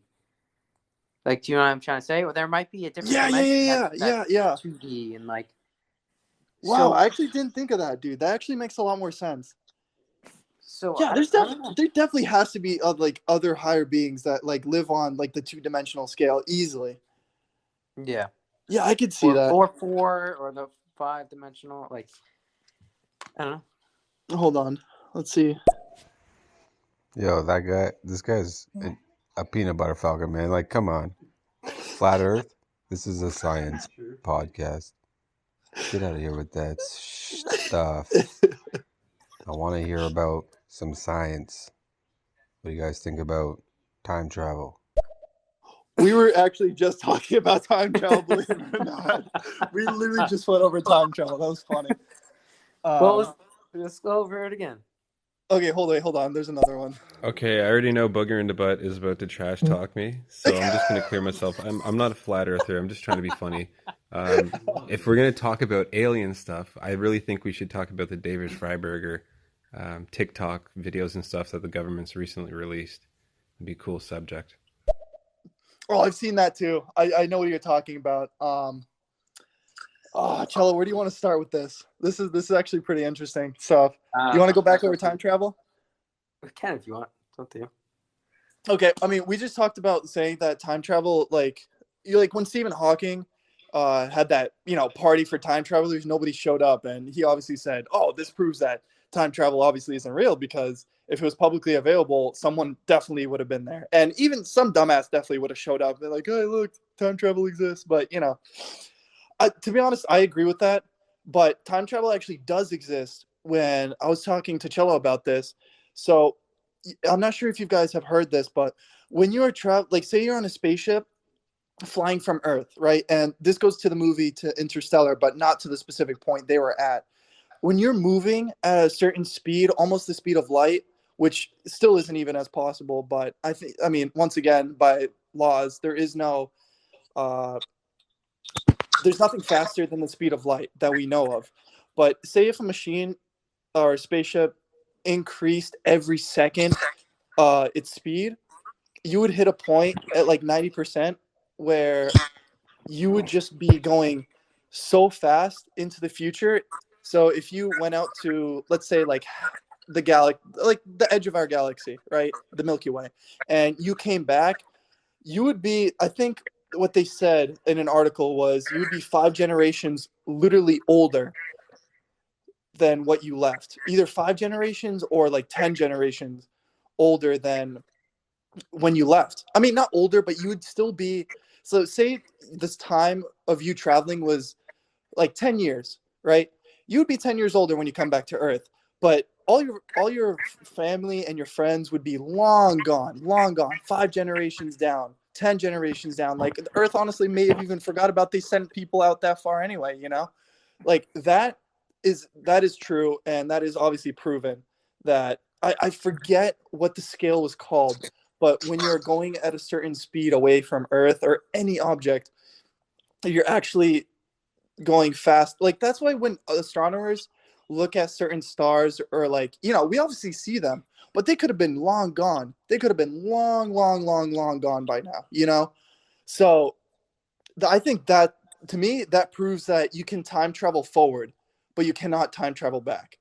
Like, do you know what I'm trying to say? Or there might be a different dimension that's 2D and like. Wow, So I actually didn't think of that, dude. That actually makes a lot more sense. so Yeah, I don't know. there definitely has to be like other higher beings that like live on like the 2-dimensional scale easily. Yeah. Yeah, I could see that. Or 4 or the 5-dimensional. Like, I don't know. Hold on, let's see. Yo, this guy's a peanut butter falcon, man. Like, come on. Flat Earth? This is a science podcast. Get out of here with that stuff. I want to hear about some science. What do you guys think about time travel? We were actually just talking about time travel, believe it or not. We literally just went over time travel. That was funny. Let's go over it again. Okay, hold on. There's another one. Okay, I already know Booger in the Butt is about to trash talk me, so I'm just gonna clear myself. I'm not a flat earther. I'm just trying to be funny. If we're gonna talk about alien stuff, I really think we should talk about the David Freiberger TikTok videos and stuff that the government's recently released. It'd be a cool subject. Oh, I've seen that too. I know what you're talking about. Cello, where do you want to start with this? This is actually pretty interesting. So, you want to go back over time travel? We can if you want. It's up to you. Okay, I mean, we just talked about saying that time travel, like you like when Stephen Hawking had that party for time travelers, nobody showed up, and he obviously said, "Oh, this proves that time travel obviously isn't real because if it was publicly available, someone definitely would have been there, and even some dumbass definitely would have showed up. They're like, "Hey, look, time travel exists," but to be honest, I agree with that. But time travel actually does exist. When I was talking to Cello about this, so I'm not sure if you guys have heard this, but when you're like say you're on a spaceship flying from Earth, right? And this goes to the movie to Interstellar, but not to the specific point they were at. When you're moving at a certain speed, almost the speed of light, which still isn't even as possible, but I mean, once again, by laws, uh, there's nothing faster than the speed of light that we know of. But say if a machine or a spaceship increased every second its speed, you would hit a point at like 90% where you would just be going so fast into the future. So if you went out to, let's say, like like the edge of our galaxy, right, the Milky Way, and you came back, you would be, I think what they said in an article was you would be 5 generations literally older than what you left, either 5 generations or like 10 generations older than when you left. I mean, not older, but you would still be. So, say this time of you traveling was like 10 years, right? You would be 10 years older when you come back to Earth, but all your family and your friends would be long gone, 5 generations down, 10 generations down. Like the Earth honestly may have even forgot about they sent people out that far anyway, Like that is true, and that is obviously proven that I forget what the scale was called, but when you're going at a certain speed away from Earth or any object, you're actually going fast. Like that's why when astronomers look at certain stars, or like we obviously see them, but they could have been long gone. They could have been long gone by now. So I think that, to me, that proves that you can time travel forward, but you cannot time travel back.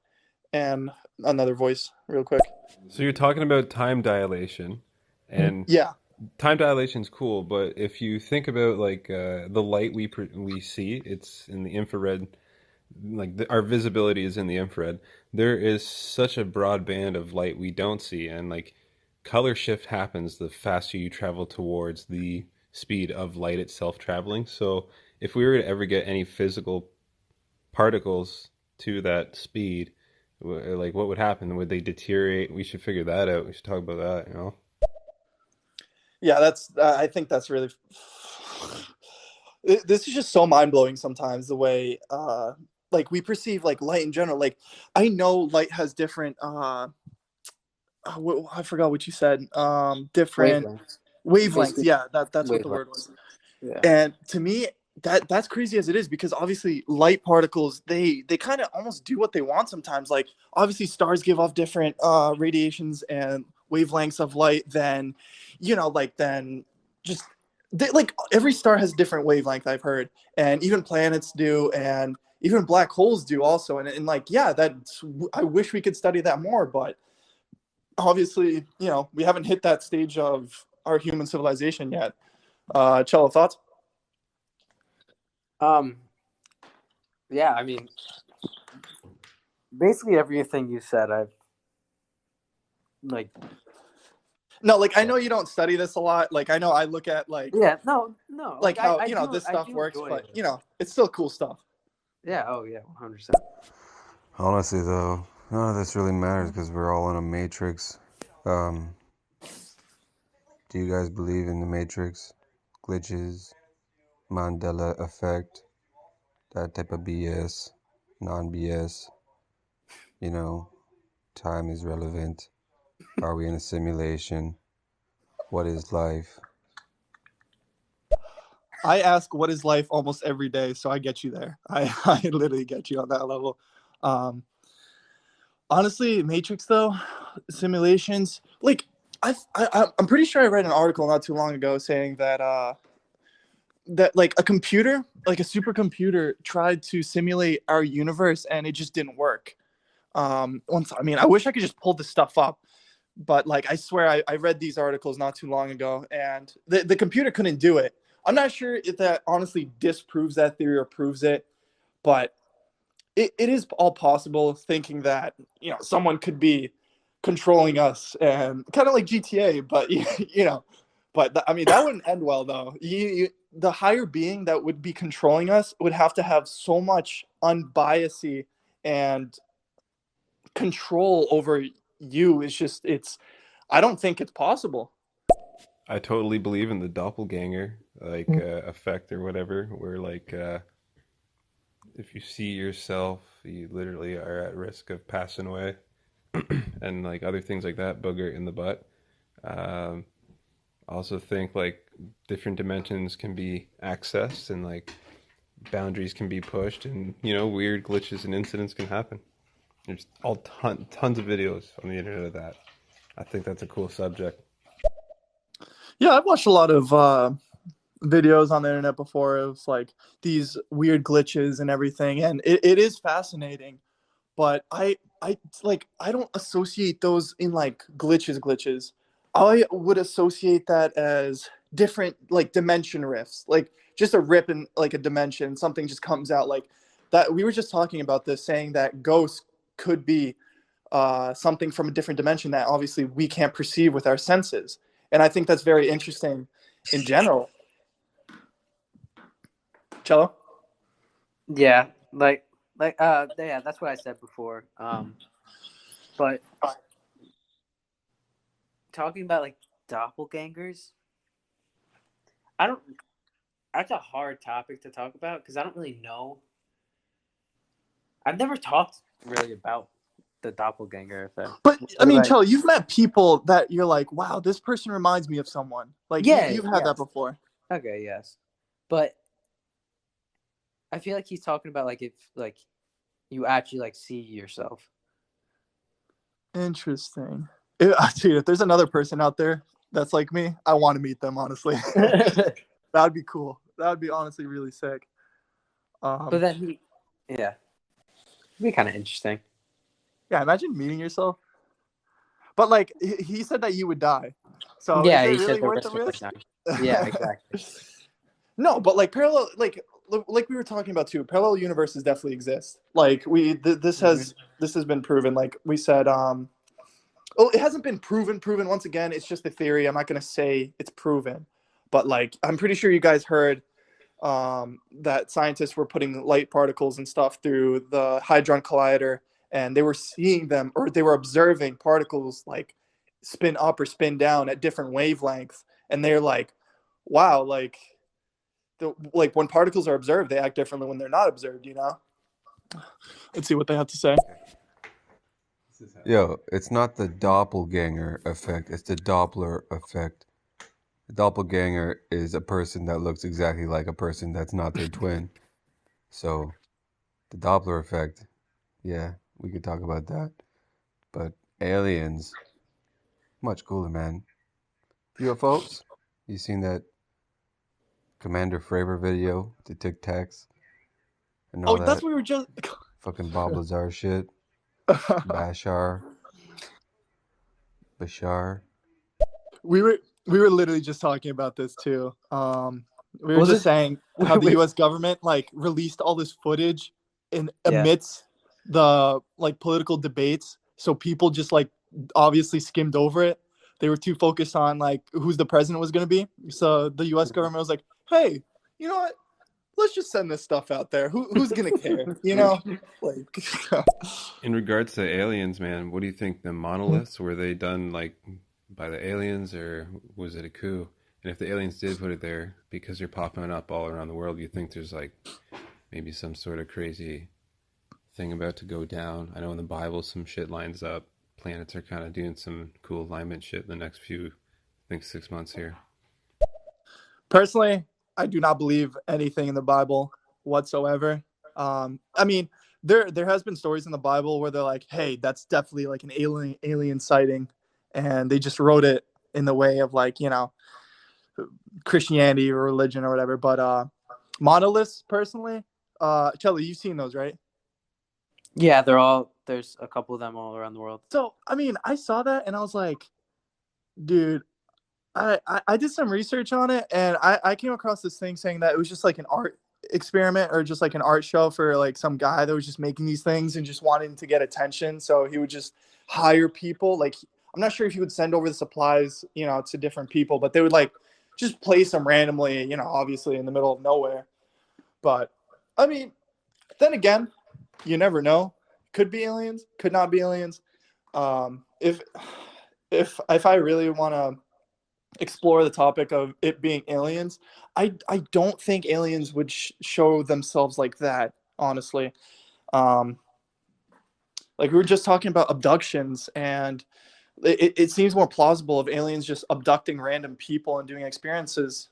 And another voice, real quick. So you're talking about time dilation, and Yeah, time dilation is cool, but if you think about like the light we see, it's in the infrared. Like our visibility is in the infrared. There is such a broad band of light we don't see, and like color shift happens the faster you travel towards the speed of light itself traveling. So if we were to ever get any physical particles to that speed, like what would happen? Would they deteriorate? We should figure that out. We should talk about that. yeah. That's. I think that's really. This is just so mind blowing sometimes, the way like we perceive like light in general. Like I know light has different I forgot what you said. Different Wavelengths. wavelengths. Basically, Yeah, that's what the word wavelengths. was. Yeah. And to me, that's crazy as it is, because obviously light particles, they kind of almost do what they want sometimes. Like obviously stars give off different radiations and wavelengths of light than like than just like every star has different wavelength, I've heard, and even planets do, and even black holes do also. And like yeah, that's, I wish we could study that more, but obviously we haven't hit that stage of our human civilization yet. Cello, thoughts? Um, yeah, I mean, basically everything you said, I've like, No, like I know you don't study this a lot. Like I know I look at yeah, no, like how this I stuff do works, enjoy but it. it's still cool stuff. Yeah, oh yeah, 100%. Honestly, though, none of this really matters because we're all in a matrix. Um, do you guys believe in the matrix? Glitches, Mandela effect, that type of BS, non BS? You know, time is relevant. Are we in a simulation? What is life? I ask what is life almost every day, so I get you there. I literally get you on that level. Um, Honestly, Matrix though, simulations, like I'm pretty sure I read an article not too long ago saying that like a computer, like a supercomputer, tried to simulate our universe and it just didn't work. Once, I mean, I wish I could just pull this stuff up, But like I swear I read these articles not too long ago, and the computer couldn't do it. I'm not sure if that honestly disproves that theory or proves it, but it is all possible, thinking that someone could be controlling us, and kind of like GTA, but I mean that wouldn't end well though. The higher being that would be controlling us would have to have so much unbiased and control over you. It's I don't think it's possible. I totally believe in the doppelganger effect or whatever, where if you see yourself, you literally are at risk of passing away, and like other things like that, booger in the butt. Um, I also think like different dimensions can be accessed and like boundaries can be pushed, and weird glitches and incidents can happen. There's tons of videos on the internet of that. I think that's a cool subject. Yeah, I've watched a lot of videos on the internet before of like these weird glitches and everything, and it is fascinating. But I don't associate those in like glitches. I would associate that as different like dimension rifts, like just a rip in like a dimension, something just comes out like that. We were just talking about this, saying that ghosts could be something from a different dimension that obviously we can't perceive with our senses, and I think that's very interesting in general. Cello? Yeah, yeah, that's what I said before. But talking about like doppelgangers, I don't. That's a hard topic to talk about because I don't really know. I've never talked really about the doppelganger effect. But I What mean, about? Cello, you've met people that you're like, wow, this person reminds me of someone. Like Yeah, you've had that yes. before. Okay, yes, but I feel like he's talking about like if like you actually like see yourself. Interesting. Dude, if there's another person out there that's like me, I want to meet them, honestly. That'd be cool. That would be honestly really sick. But then yeah, it'd be kind of interesting. Yeah, imagine meeting yourself. But like he said that you would die. So is Yeah, it he said really the worth the risk of risk? like yeah, exactly. No, but like parallel, like we were talking about too, parallel universes definitely exist. Like this has been proven. Like we said, well, it hasn't been proven once again. It's just a theory. I'm not going to say it's proven, but like I'm pretty sure you guys heard that scientists were putting light particles and stuff through the Hadron Collider, and they were seeing them, or they were observing particles like spin up or spin down at different wavelengths, and they're like, wow, like when particles are observed, they act differently when they're not observed. Let's see what they have to say. Yo, it's not the doppelganger effect, it's the Doppler effect. The doppelganger is a person that looks exactly like a person that's not their twin. So, the Doppler effect, yeah, we could talk about that. But aliens, much cooler, man. UFOs, you seen that Commander Fravor video, the Tic Tacs, and all Oh, that's that what we were just. fucking Bob Lazar shit? Bashar, Bashar. We were literally just talking about this too. We were Was just it? saying how the Wait, U.S. government like released all this footage in yeah. amidst the like political debates, so people just like obviously skimmed over it. They were too focused on like who's the president was going to be. So the U.S. government was like, "Hey, you know what? Let's just send this stuff out there. Who's going to care? Like." In regards to aliens, man, what do you think? The monoliths, were they done like by the aliens or was it a coup? And if the aliens did put it there because they're popping up all around the world, you think there's like maybe some sort of crazy thing about to go down? I know in the Bible some shit lines up. Planets are kind of doing some cool alignment shit in the next few, I think 6 months here. Personally, I do not believe anything in the Bible whatsoever. I mean, there has been stories in the Bible where they're like, "Hey, that's definitely like an alien sighting," and they just wrote it in the way of like Christianity or religion or whatever. But monoliths, personally, Chelly, you've seen those, right? Yeah, they're all There's a couple of them all around the world. So, I mean, I saw that and I was like, dude, I did some research on it, and I came across this thing saying that it was just like an art experiment or just like an art show for like some guy that was just making these things and just wanting to get attention. So he would just hire people. Like, I'm not sure if he would send over the supplies, to different people, but they would like just place them randomly, obviously in the middle of nowhere. But I mean, then again, you never know. Could be aliens, could not be aliens. If I really want to explore the topic of it being aliens, I don't think aliens would show themselves like that, honestly. Um, like we were just talking about abductions, and it seems more plausible of aliens just abducting random people and doing experiments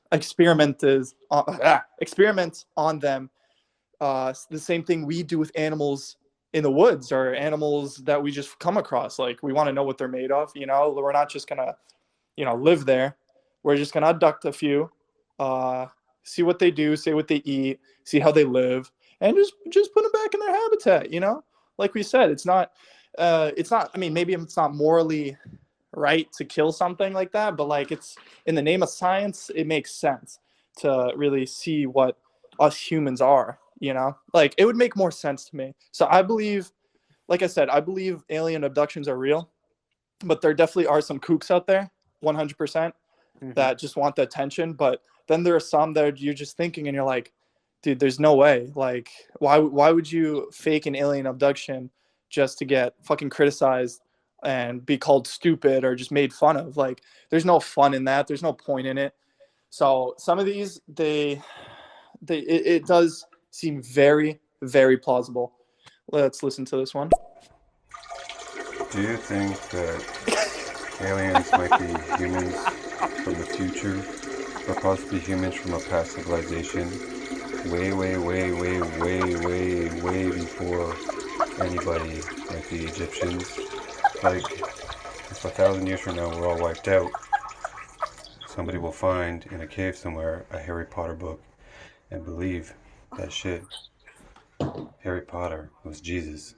on them. The same thing we do with animals in the woods or animals that we just come across. Like we want to know what they're made of. We're not just gonna live there. We're just gonna abduct a few, see what they do, see what they eat, see how they live, and just put them back in their habitat. Like we said, it's not. I mean, maybe it's not morally right to kill something like that, but like it's in the name of science, it makes sense to really see what us humans are. Like it would make more sense to me. So I believe, like I said, I believe alien abductions are real, but there definitely are some kooks out there, 100%, that just want the attention. But then there are some that you're just thinking and you're like, dude, there's no way. Like, why would you fake an alien abduction just to get fucking criticized and be called stupid or just made fun of? Like, there's no fun in that. There's no point in it. So some of these, it does seem very, very plausible. Let's listen to this one. Do you think that aliens might be humans from the future, or possibly humans from a past civilization, way, way, way, way, way, way, way before anybody like the Egyptians? Like, if 1,000 years from now we're all wiped out, somebody will find in a cave somewhere a Harry Potter book and believe that shit. Harry Potter was Jesus.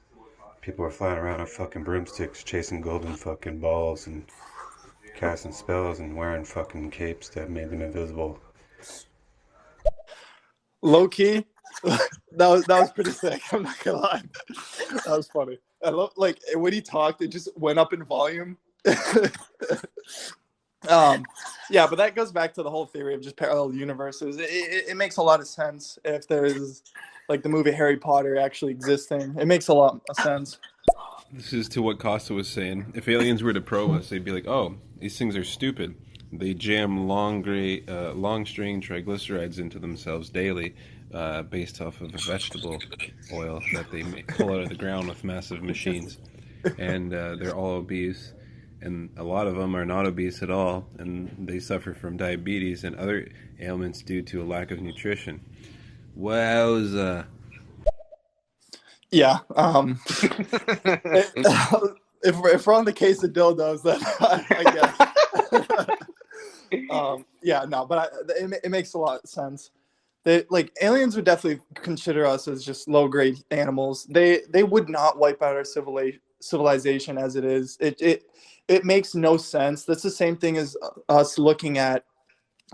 People were flying around on fucking broomsticks, chasing golden fucking balls and casting spells and wearing fucking capes that made them invisible. Low key, that was pretty sick. I'm not gonna lie, that was funny. I love like when he talked, it just went up in volume. Yeah, but that goes back to the whole theory of just parallel universes. It makes a lot of sense if there's like the movie Harry Potter actually existing. It makes a lot of sense. This is to what Kosta was saying. If aliens were to probe us, they'd be like, "Oh, these things are stupid. They jam long string triglycerides into themselves daily, based off of a vegetable oil that they pull out of the ground with massive machines, and they're all obese, and a lot of them are not obese at all, and they suffer from diabetes and other ailments due to a lack of nutrition." Wowza. Yeah. If we're on the case of dildos, then I guess. Yeah, no, but it makes a lot of sense. Like aliens would definitely consider us as just low grade animals. They would not wipe out our civilization as it is. It makes no sense. That's the same thing as us looking at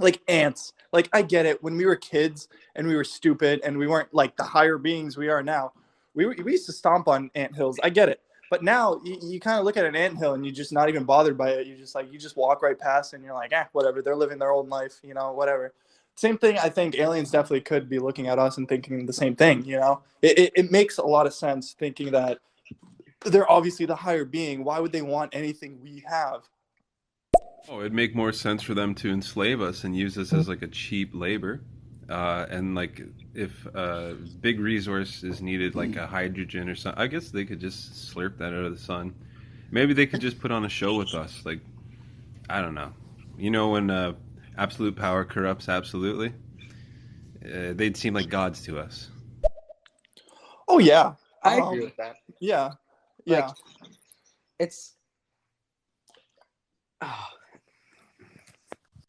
like ants. Like I get it. When we were kids and we were stupid and we weren't like the higher beings we are now, we used to stomp on ant hills. I get it. But now you kind of look at an ant hill and you're just not even bothered by it. You just walk right past and you're like, whatever. They're living their own life, whatever. Same thing. I think aliens definitely could be looking at us and thinking the same thing. It makes a lot of sense thinking that they're obviously the higher being. Why would they want anything we have? Oh, it'd make more sense for them to enslave us and use us as like a cheap labor. And like if big resource is needed, like a hydrogen or something, I guess they could just slurp that out of the sun. Maybe they could just put on a show with us. Like, I don't know. When absolute power corrupts absolutely, they'd seem like gods to us. Oh yeah, I agree with that. Yeah, Like, it's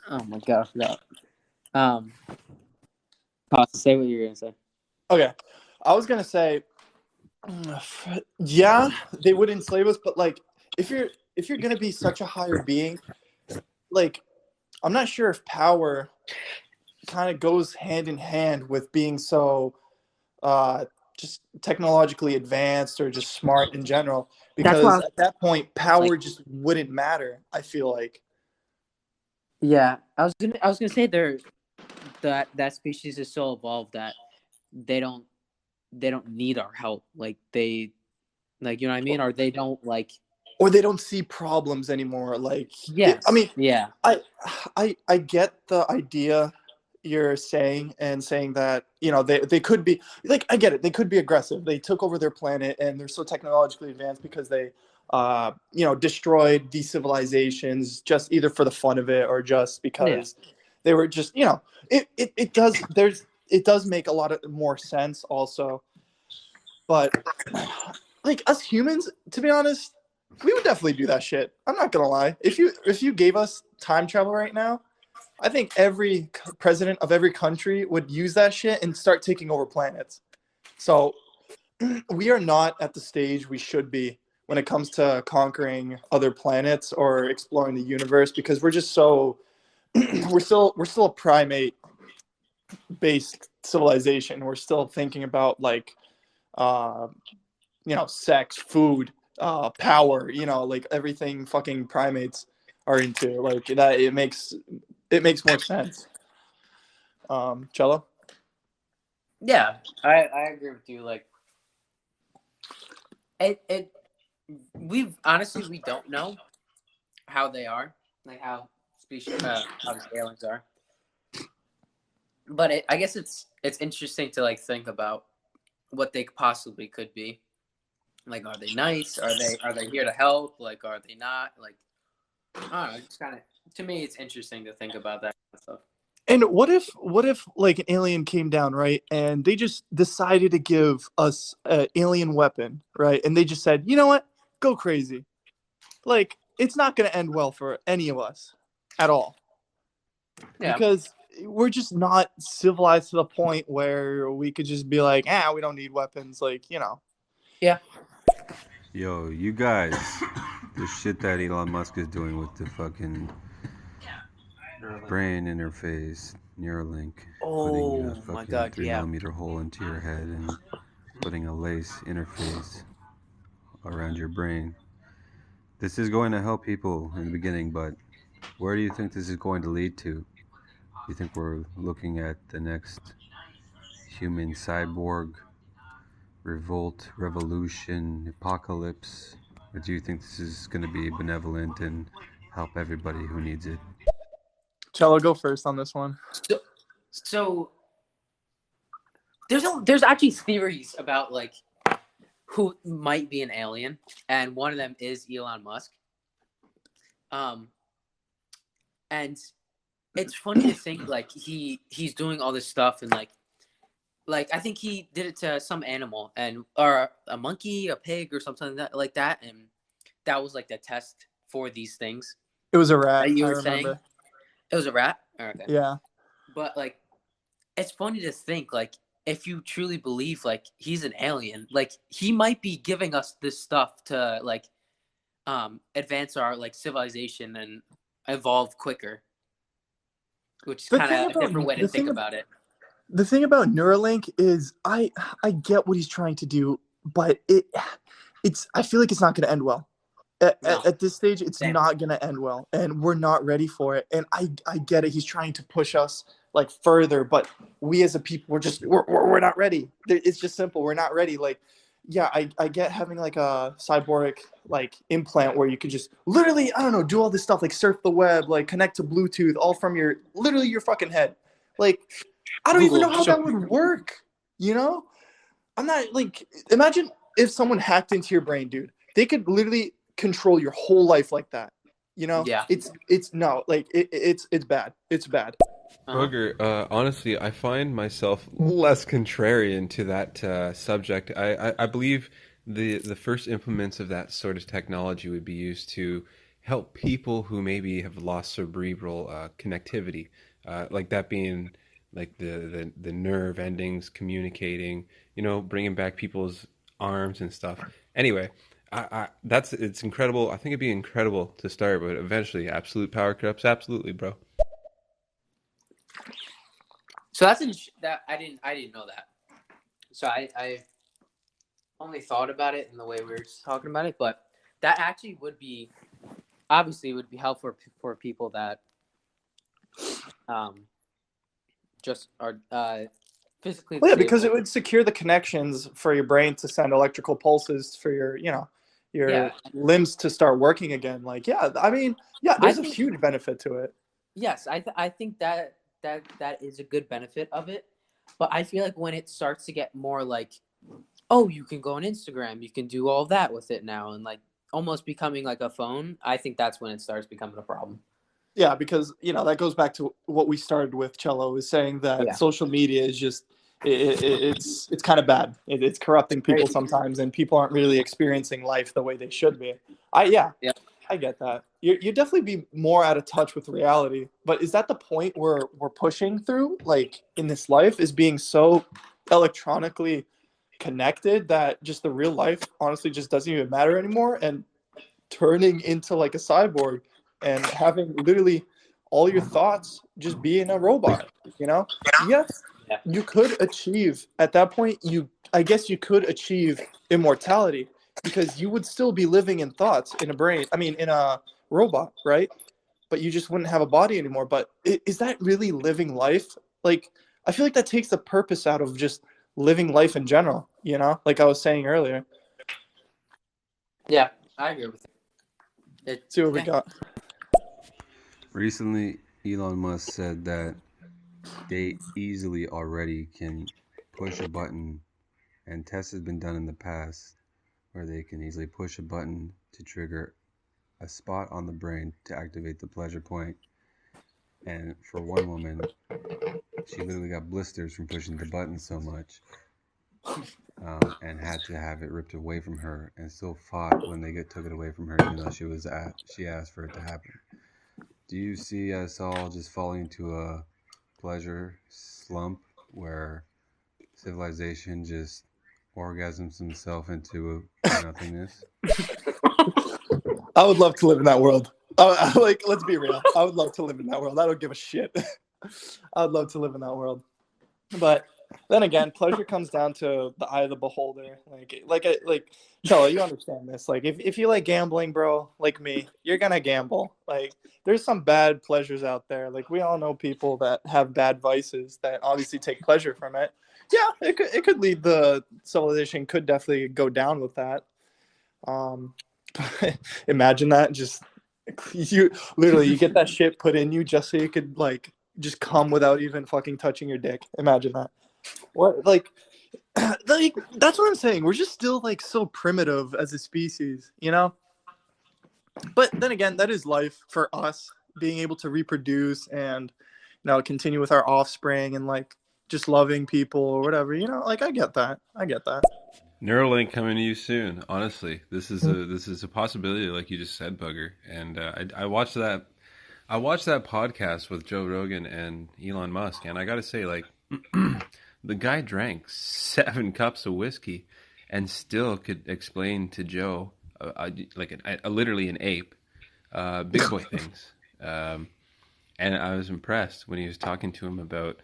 oh my god, I forgot. Costa, say what you were gonna say. Okay, I was gonna say Yeah, they would enslave us, but like if you're gonna be such a higher being, like I'm not sure if power kind of goes hand in hand with being so uh, just technologically advanced or just smart in general. That's why I Because was at that point, like, power just wouldn't matter. I feel like. yeah, I was gonna say that species is so evolved that they don't they don't need our help. Like you know what I mean, or they don't like. Or they don't see problems anymore. Like, I Yes, mean, yeah, I, I get the idea you're saying and saying that they could be like I get it. They could be aggressive. They took over their planet and they're so technologically advanced because they, destroyed these civilizations just either for the fun of it or just yeah, because they were just it does make a lot of more sense also, but like us humans, to be honest, we would definitely do that shit. I'm not gonna lie. If you gave us time travel right now, I think every president of every country would use that shit and start taking over planets. So we are not at the stage we should be when it comes to conquering other planets or exploring the universe because we're just so we're still a primate based civilization. We're still thinking about like uh, sex, food, power, like everything fucking primates are into. Like that, it makes more sense. Cello. yeah. I agree with you. Like it we've honestly we don't know how they are, like how these aliens are. But I guess it's interesting to like think about what they possibly could be. Like, are they nice? Are they here to help? Like, are they not? Like, I don't know. It's kind of to me, it's interesting to think about that kind of stuff. And what if like an alien came down, right? And they just decided to give us an alien weapon, right? And they just said, you know what? Go crazy. Like it's not going to end well for any of us at all Yeah, because we're just not civilized to the point where we could just be like, we don't need weapons. Like. yeah. Yo, you guys, the shit that Elon Musk is doing with the fucking brain interface, Neuralink, putting a Oh my fucking God, three yeah. millimeter hole into your head and putting a lace interface around your brain. This is going to help people in the beginning, but where do you think this is going to lead to? You think we're looking at the next human cyborg revolt, revolution, apocalypse? Or do you think this is going to be benevolent and help everybody who needs it? Cello, go first on this one. So there's actually theories about like who might be an alien, and one of them is Elon Musk. Um, and it's funny to think like he's doing all this stuff and like I think he did it to some animal and or a monkey, a pig, or something like that, and that was like the test for these things It was a rat. that you I were saying. remember. It was a rat. Oh, okay, Yeah. but like it's funny to think like if you truly believe like he's an alien, like he might be giving us this stuff to like advance our like civilization and evolve quicker, which is The kind thing of a about different way to the think thing about it. the thing about Neuralink is I get what he's trying to do, but it's I feel like it's not going to end well. At, No, at, at this stage, it's same. not going to end well, and we're not ready for it. And I get it. He's trying to push us like further, but we as a people, we're not ready. It's just simple. We're not ready. Like, yeah, I get having like a cyborg like implant where you could just literally I don't know do all this stuff like surf the web, like connect to Bluetooth, all from your literally your fucking head. Like, I don't even know Google, how that would work. You know, I'm not like imagine if someone hacked into your brain, dude. They could literally control your whole life like that. You know, yeah, it's no like it's bad. It's bad. uh-huh. Booger, honestly, I find myself less contrarian to that subject. I believe the first implements of that sort of technology would be used to help people who maybe have lost cerebral connectivity, like that being like the nerve endings communicating, bringing back people's arms and stuff. Anyway, it's incredible. I think it'd be incredible to start, but eventually, absolute power cups, absolutely, bro. So that I didn't know that. So I only thought about it in the way we were just talking about it, but that actually would be obviously would be helpful for people that just are physically Well, yeah, because it disabled. would secure the connections for your brain to send electrical pulses for your, your Yeah, limbs to start working again. Like, yeah, I mean, yeah, I there's a think huge benefit to it. yes, I think that is a good benefit of it, but I feel like when it starts to get more like, oh, you can go on Instagram, you can do all that with it now, and like almost becoming like a phone, I think that's when it starts becoming a problem. Yeah, because that goes back to what we started with. Cello is saying that Yeah, social media is just it's kind of bad. It's it's corrupting people crazy. sometimes, and people aren't really experiencing life the way they should be. Yeah, Yeah, I get that. You definitely be more out of touch with reality. But is that the point where we're pushing through? Like in this life, is being so electronically connected that just the real life honestly just doesn't even matter anymore, and turning into like a cyborg and having literally all your thoughts just being a robot, yes, yeah, you could achieve at that point, I guess you could achieve immortality, because you would still be living in thoughts in a brain, I mean in a robot, right? But you just wouldn't have a body anymore. But is that really living life? Like, I feel like that takes the purpose out of just living life in general, like I was saying earlier. yeah. I agree with it. See what we Yeah, got. Recently, Elon Musk said that they easily already can push a button, and tests have been done in the past where they can easily push a button to trigger a spot on the brain to activate the pleasure point. And for one woman, she literally got blisters from pushing the button so much, and had to have it ripped away from her, and still fought when they took it away from her, even though she asked for it to happen. Do you see us all just falling into a pleasure slump where civilization just orgasms himself into nothingness? I would love to live in that world. Like, let's be real. I would love to live in that world. I don't give a shit. I would love to live in that world. But then again, pleasure comes down to the eye of the beholder. Like, Chella, you understand this. Like, if you like gambling, bro, like me, you're gonna gamble. Like, there's some bad pleasures out there. Like, we all know people that have bad vices that obviously take pleasure from it. Yeah, it could lead the civilization could definitely go down with that. Um, Imagine that, just you literally you get that shit put in you just so you could like just come without even fucking touching your dick. Imagine that. What like that's what I'm saying. We're just still like so primitive as a species. But then again, that is life for us, being able to reproduce and continue with our offspring and like just loving people or whatever. Like I get that. I get that. Neuralink coming to you soon. Honestly, this is a possibility, like you just said, Bugger. And I watched that. I watched that podcast with Joe Rogan and Elon Musk, and I got to say, like, the guy drank 7 cups of whiskey, and still could explain to Joe, like literally an ape, big boy things. And I was impressed when he was talking to him about,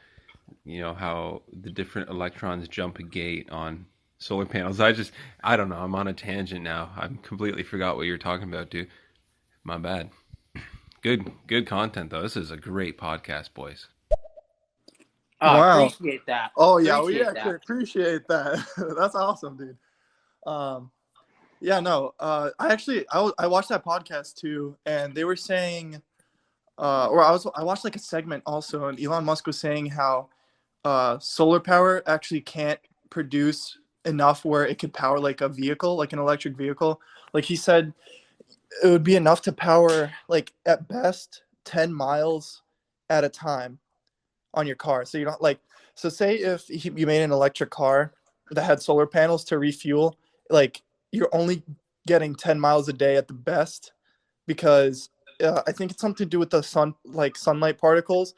how the different electrons jump a gate on solar panels. I don't know. I'm on a tangent now. I completely forgot what you were talking about, dude. My bad. Good content though. This is a great podcast, boys. oh, Wow. appreciate that. Oh yeah, we Appreciate actually that. appreciate that. That's awesome, dude. Um, yeah, no. I watched that podcast too, and they were saying, I watched like a segment also, and Elon Musk was saying how solar power actually can't produce enough where it could power like a vehicle, like an electric vehicle. Like he said, it would be enough to power like at best 10 miles at a time on your car. So you don't like, so say if you made an electric car that had solar panels to refuel, like you're only getting 10 miles a day at the best, because I think it's something to do with the sun, like sunlight particles,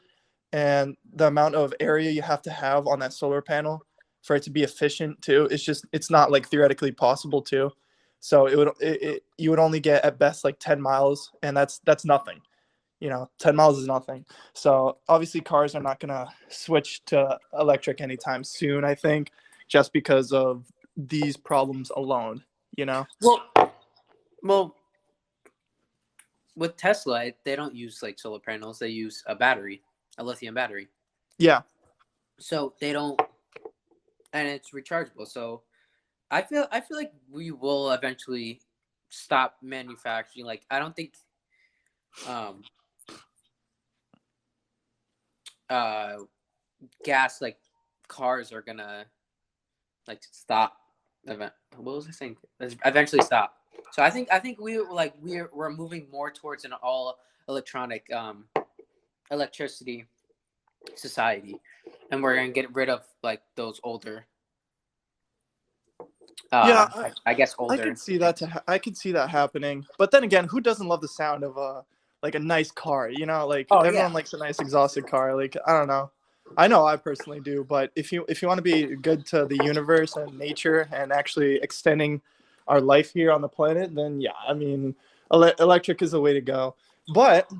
and the amount of area you have to have on that solar panel. for it to be efficient too. It's not like theoretically possible to. So you would only get at best like 10 miles, and that's nothing. 10 miles is nothing. So obviously cars are not going to switch to electric anytime soon, I think, just because of these problems alone, Well, with Tesla, they don't use like solar panels. They use a lithium battery. Yeah. So they don't, and it's rechargeable. So I feel like we will eventually stop manufacturing. Like I don't think gas like cars are gonna like stop. What was I saying? Eventually stop. So I think we're moving more towards an all electronic electricity society, and we're gonna get rid of like those older. I guess older. I could see that. I could see that happening. But then again, who doesn't love the sound of like a nice car? Everyone likes a nice exhausted car. Like I don't know. I know I personally do. But if you want to be good to the universe and nature and actually extending our life here on the planet, then yeah, I mean, electric is the way to go. But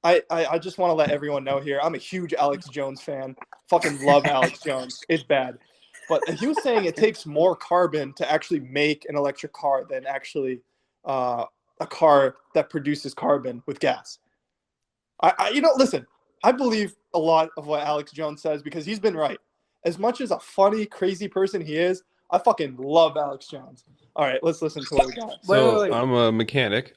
I just want to let everyone know here, I'm a huge Alex Jones fan. Fucking love Alex Jones. It's bad. But he was saying it takes more carbon to actually make an electric car than actually a car that produces carbon with gas. Listen, I believe a lot of what Alex Jones says because he's been right. As much as a funny, crazy person he is, I fucking love Alex Jones. All right, let's listen to what we got. So wait. I'm a mechanic,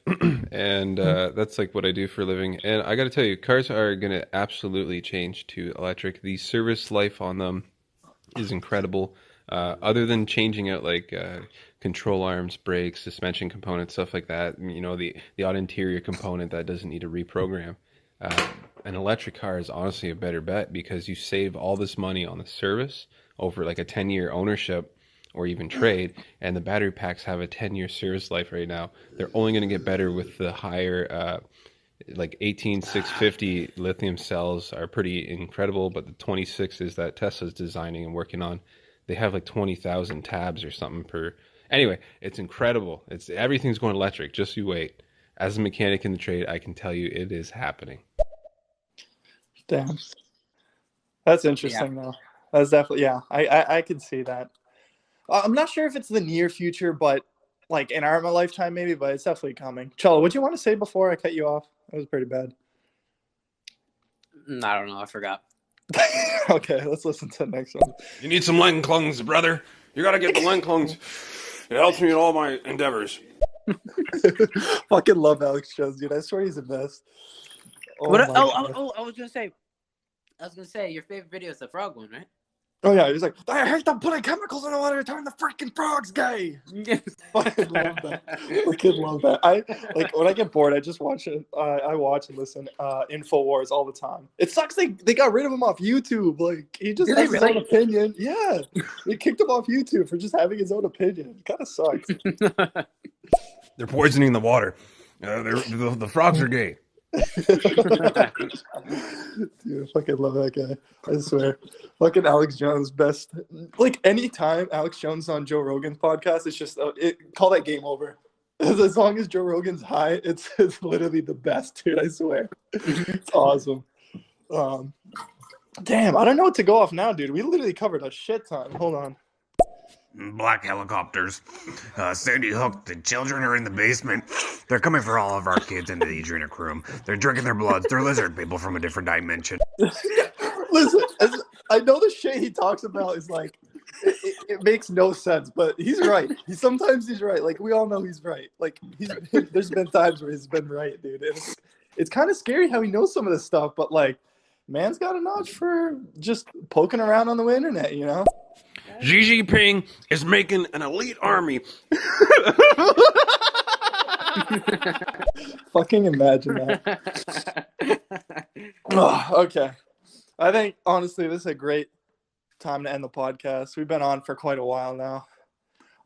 and that's like what I do for a living. And I got to tell you, cars are going to absolutely change to electric. The service life on them is incredible. Other than changing out like control arms, brakes, suspension components, stuff like that, the odd interior component that doesn't need a reprogram. An electric car is honestly a better bet because you save all this money on the service over like a 10-year ownership or even trade, and the battery packs have a 10-year service life right now. They're only going to get better with the higher like 18650 lithium cells are pretty incredible, but the 26s that Tesla's designing and working on, they have like 20,000 tabs or something per. Anyway, it's incredible. Everything's going electric. Just you wait. As a mechanic in the trade, I can tell you it is happening. Damn, that's interesting though. That's definitely I could see that. I'm not sure if it's the near future, but like in our lifetime maybe, but it's definitely coming. Cello, what do you want to say before I cut you off? That was pretty bad. I don't know. I forgot. Okay, let's listen to the next one. You need some Lenklungs, brother. You got to get the Lenklungs. It helps me in all my endeavors. Fucking love Alex Jones, dude. I swear he's the best. I was gonna say your favorite video is the frog one, right? Oh yeah, he's like, I hate them putting chemicals in the water to turn the freaking frogs gay. Fucking love that. Fucking love that. I like when I get bored, I just watch it. I watch and listen InfoWars all the time. It sucks they got rid of him off YouTube. Like he just has his own opinion. Yeah, they kicked him off YouTube for just having his own opinion. It kind of sucks. They're poisoning the water. The frogs are gay. Dude, I fucking love that guy. I swear. Fucking Alex Jones, best. Like anytime Alex Jones on Joe Rogan's podcast, it's just call that game over. As long as Joe Rogan's high, it's literally the best, dude. I swear. It's awesome. Damn, I don't know what to go off now, dude. We literally covered a shit ton. Hold on. Black helicopters. Sandy Hook, the children are in the basement. They're coming for all of our kids into the adrenochrome. They're drinking their bloods. They're lizard people from a different dimension. Listen, I know the shit he talks about is like, it makes no sense, but he's right. Sometimes he's right. Like, we all know he's right. Like, there's been times where he's been right, dude. And it's kind of scary how he knows some of this stuff, but like, man's got a notch for just poking around on the internet, you know? Xi Jinping is making an elite army. Fucking imagine that. Oh, okay. I think, honestly, this is a great time to end the podcast. We've been on for quite a while now.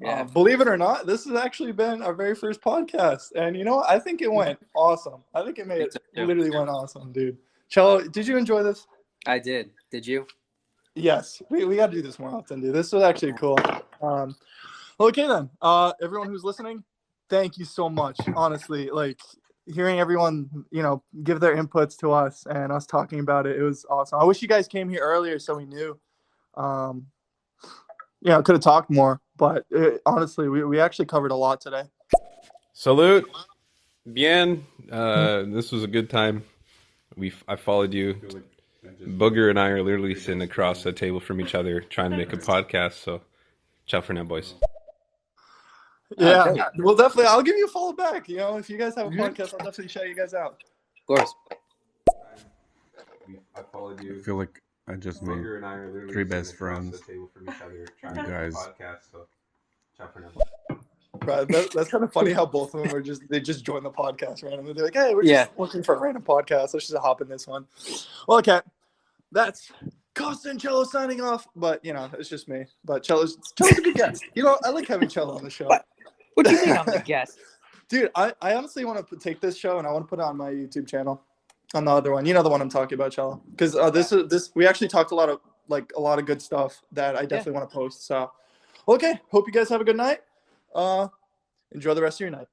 Yeah. Believe it or not, this has actually been our very first podcast. And you know what? I think it went awesome. I think literally went awesome, dude. Cello, did you enjoy this? I did. Did you? Yes, we got to do this more often, dude. This was actually cool. Okay then. Everyone who's listening, thank you so much. Honestly, like hearing everyone, give their inputs to us and us talking about it, it was awesome. I wish you guys came here earlier so we knew. Could have talked more, but honestly, we actually covered a lot today. Salute, bien. This was a good time. I followed you. Booger and I are literally sitting across the table from each other trying to make a podcast. So, ciao for now, boys. Yeah, well, definitely. I'll give you a follow back. If you guys have a podcast, I'll definitely shout you guys out. Of course. I followed you. I feel like I just made Booger and I are literally three best sitting across friends. the table from each other trying to You make a guys. podcast. So, ciao for now. Right, that's kind of funny how both of them they just joined the podcast randomly. They're like, hey, we're just looking for a random podcast. Let's just hop in this one. Well, okay, that's Kosta and Cello signing off. But it's just me. But Cello's a good guest. I like having Cello on the show. What do you mean I'm the guest? Dude, I honestly want to take this show and I want to put it on my YouTube channel. On the other one, the one I'm talking about, Cello. Because this we actually talked a lot of good stuff that I definitely want to post. So, okay, hope you guys have a good night. Enjoy the rest of your night.